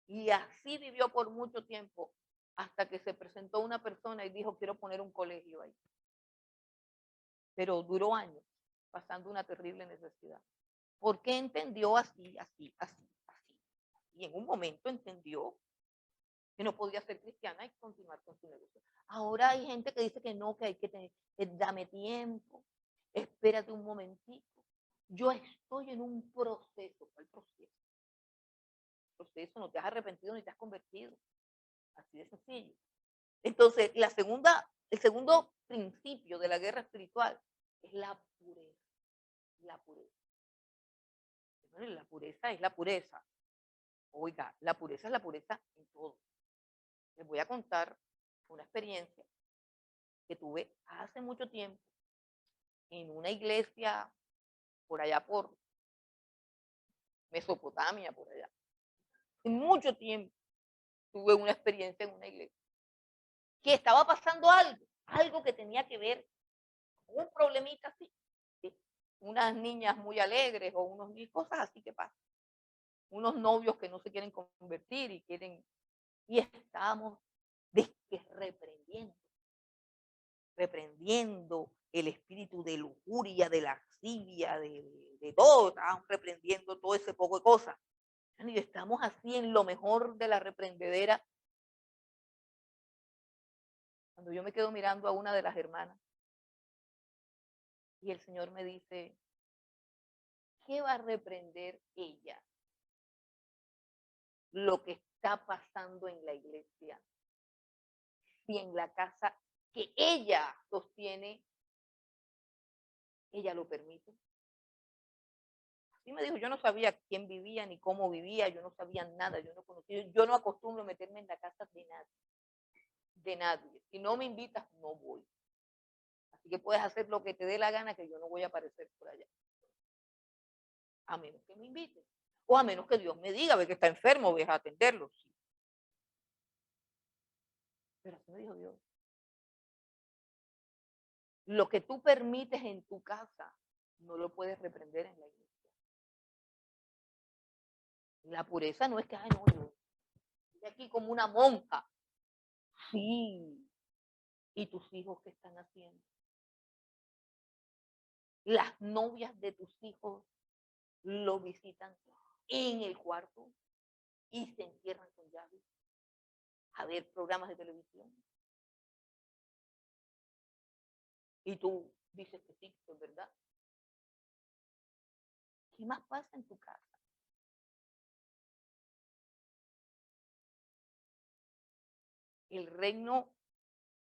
Y así vivió por mucho tiempo, hasta que se presentó una persona y dijo, quiero poner un colegio ahí. Pero duró años pasando una terrible necesidad. Porque entendió así. Y en un momento entendió que no podía ser cristiana y continuar con su negocio. Ahora hay gente que dice que no, que hay que tener, dame tiempo, espérate un momentito. Yo estoy en un proceso. ¿Cuál proceso? proceso, no te has arrepentido ni te has convertido. Así de sencillo. Entonces, el segundo principio de la guerra espiritual es la pureza. La pureza. La pureza es la pureza. Oiga, la pureza es la pureza en todo. Les voy a contar una experiencia que tuve hace mucho tiempo en una iglesia por allá por Mesopotamia, por allá. En mucho tiempo tuve una experiencia en una iglesia que estaba pasando algo que tenía que ver con un problemita así. ¿Sí? Unas niñas muy alegres o cosas así que pasan. Unos novios que no se quieren convertir y estábamos reprendiendo el espíritu de lujuria, de lascivia, de todo, estábamos reprendiendo todo ese poco de cosas. Y estamos así en lo mejor de la reprendedera. Cuando yo me quedo mirando a una de las hermanas y el Señor me dice, ¿qué va a reprender ella? Lo que está pasando en la iglesia. Si en la casa que ella sostiene, ella lo permite. Así me dijo, yo no sabía quién vivía ni cómo vivía, yo no sabía nada, yo no conocía, yo no acostumbro meterme en la casa de nadie. Si no me invitas, no voy. Así que puedes hacer lo que te dé la gana, que yo no voy a aparecer por allá. A menos que me invites. O a menos que Dios me diga, ve que está enfermo, ve a atenderlo. Sí. Pero así me dijo Dios. Lo que tú permites en tu casa, no lo puedes reprender en la iglesia. La pureza no es que, ay, no, yo estoy aquí como una monja. Sí. ¿Y tus hijos qué están haciendo? Las novias de tus hijos lo visitan en el cuarto y se encierran con llaves a ver programas de televisión. Y tú dices que sí, que es verdad. ¿Qué más pasa en tu casa? ¿El reino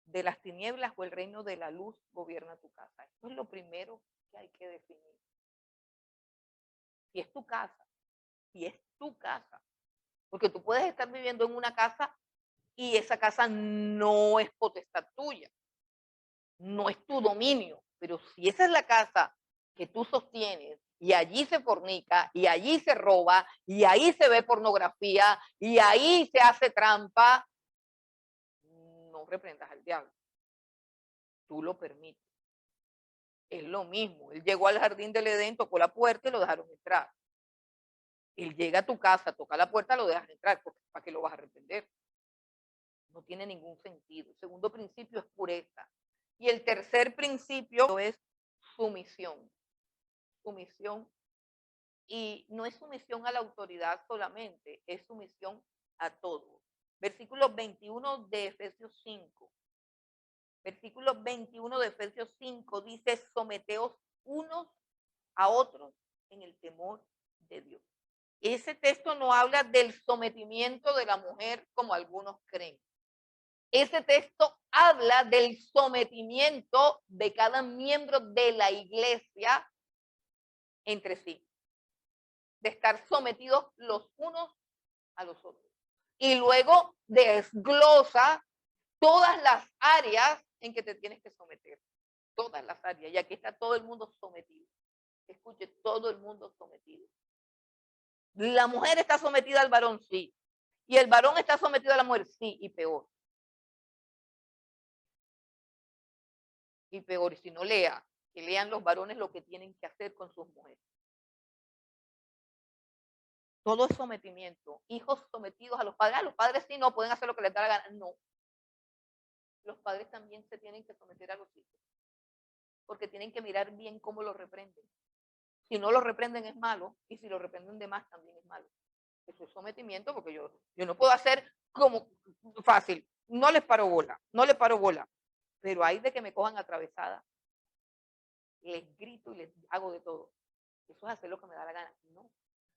de las tinieblas o el reino de la luz gobierna tu casa? Esto es lo primero que hay que definir. Si es tu casa, si es tu casa, porque tú puedes estar viviendo en una casa y esa casa no es potestad tuya, no es tu dominio, pero si esa es la casa que tú sostienes y allí se fornica y allí se roba y ahí se ve pornografía y ahí se hace trampa, no reprendas al diablo, tú lo permites. Es lo mismo, él llegó al jardín del Edén, tocó la puerta y lo dejaron entrar. Él llega a tu casa, toca la puerta, lo dejas entrar, porque ¿para qué lo vas a reprender? No tiene ningún sentido. El segundo principio es pureza. Y el tercer principio es sumisión. Sumisión. Y no es sumisión a la autoridad solamente, es sumisión a todo. Versículo 21 de Efesios 5. Versículo 21 de Efesios 5 dice, someteos unos a otros en el temor de Dios. Ese texto no habla del sometimiento de la mujer como algunos creen. Ese texto habla del sometimiento de cada miembro de la iglesia entre sí, de estar sometidos los unos a los otros. Y luego desglosa todas las áreas en que te tienes que someter, todas las áreas, y aquí está todo el mundo sometido. Escuche, todo el mundo sometido. La mujer está sometida al varón, sí. Y el varón está sometido a la mujer, sí, y peor. Y peor, y si no lea, que lean los varones lo que tienen que hacer con sus mujeres. Todo es sometimiento. Hijos sometidos a los padres. Los padres sí no pueden hacer lo que les da la gana. No. Los padres también se tienen que someter a los hijos. Porque tienen que mirar bien cómo los reprenden. Si no los reprenden es malo. Y si los reprenden de más también es malo. Eso es sometimiento porque yo no puedo hacer como fácil. No les paro bola. No les paro bola. Pero hay de que me cojan atravesada. Les grito y les hago de todo. Eso es hacer lo que me da la gana. No.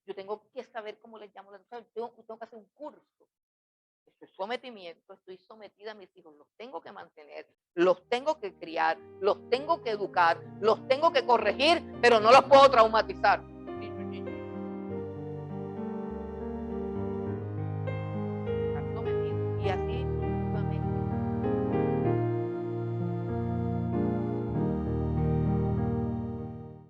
Yo tengo que saber cómo les llamo la atención. Tengo que hacer un curso. Esto es sometimiento, estoy sometida a mis hijos, los tengo que mantener, los tengo que criar, los tengo que educar, los tengo que corregir, pero no los puedo traumatizar.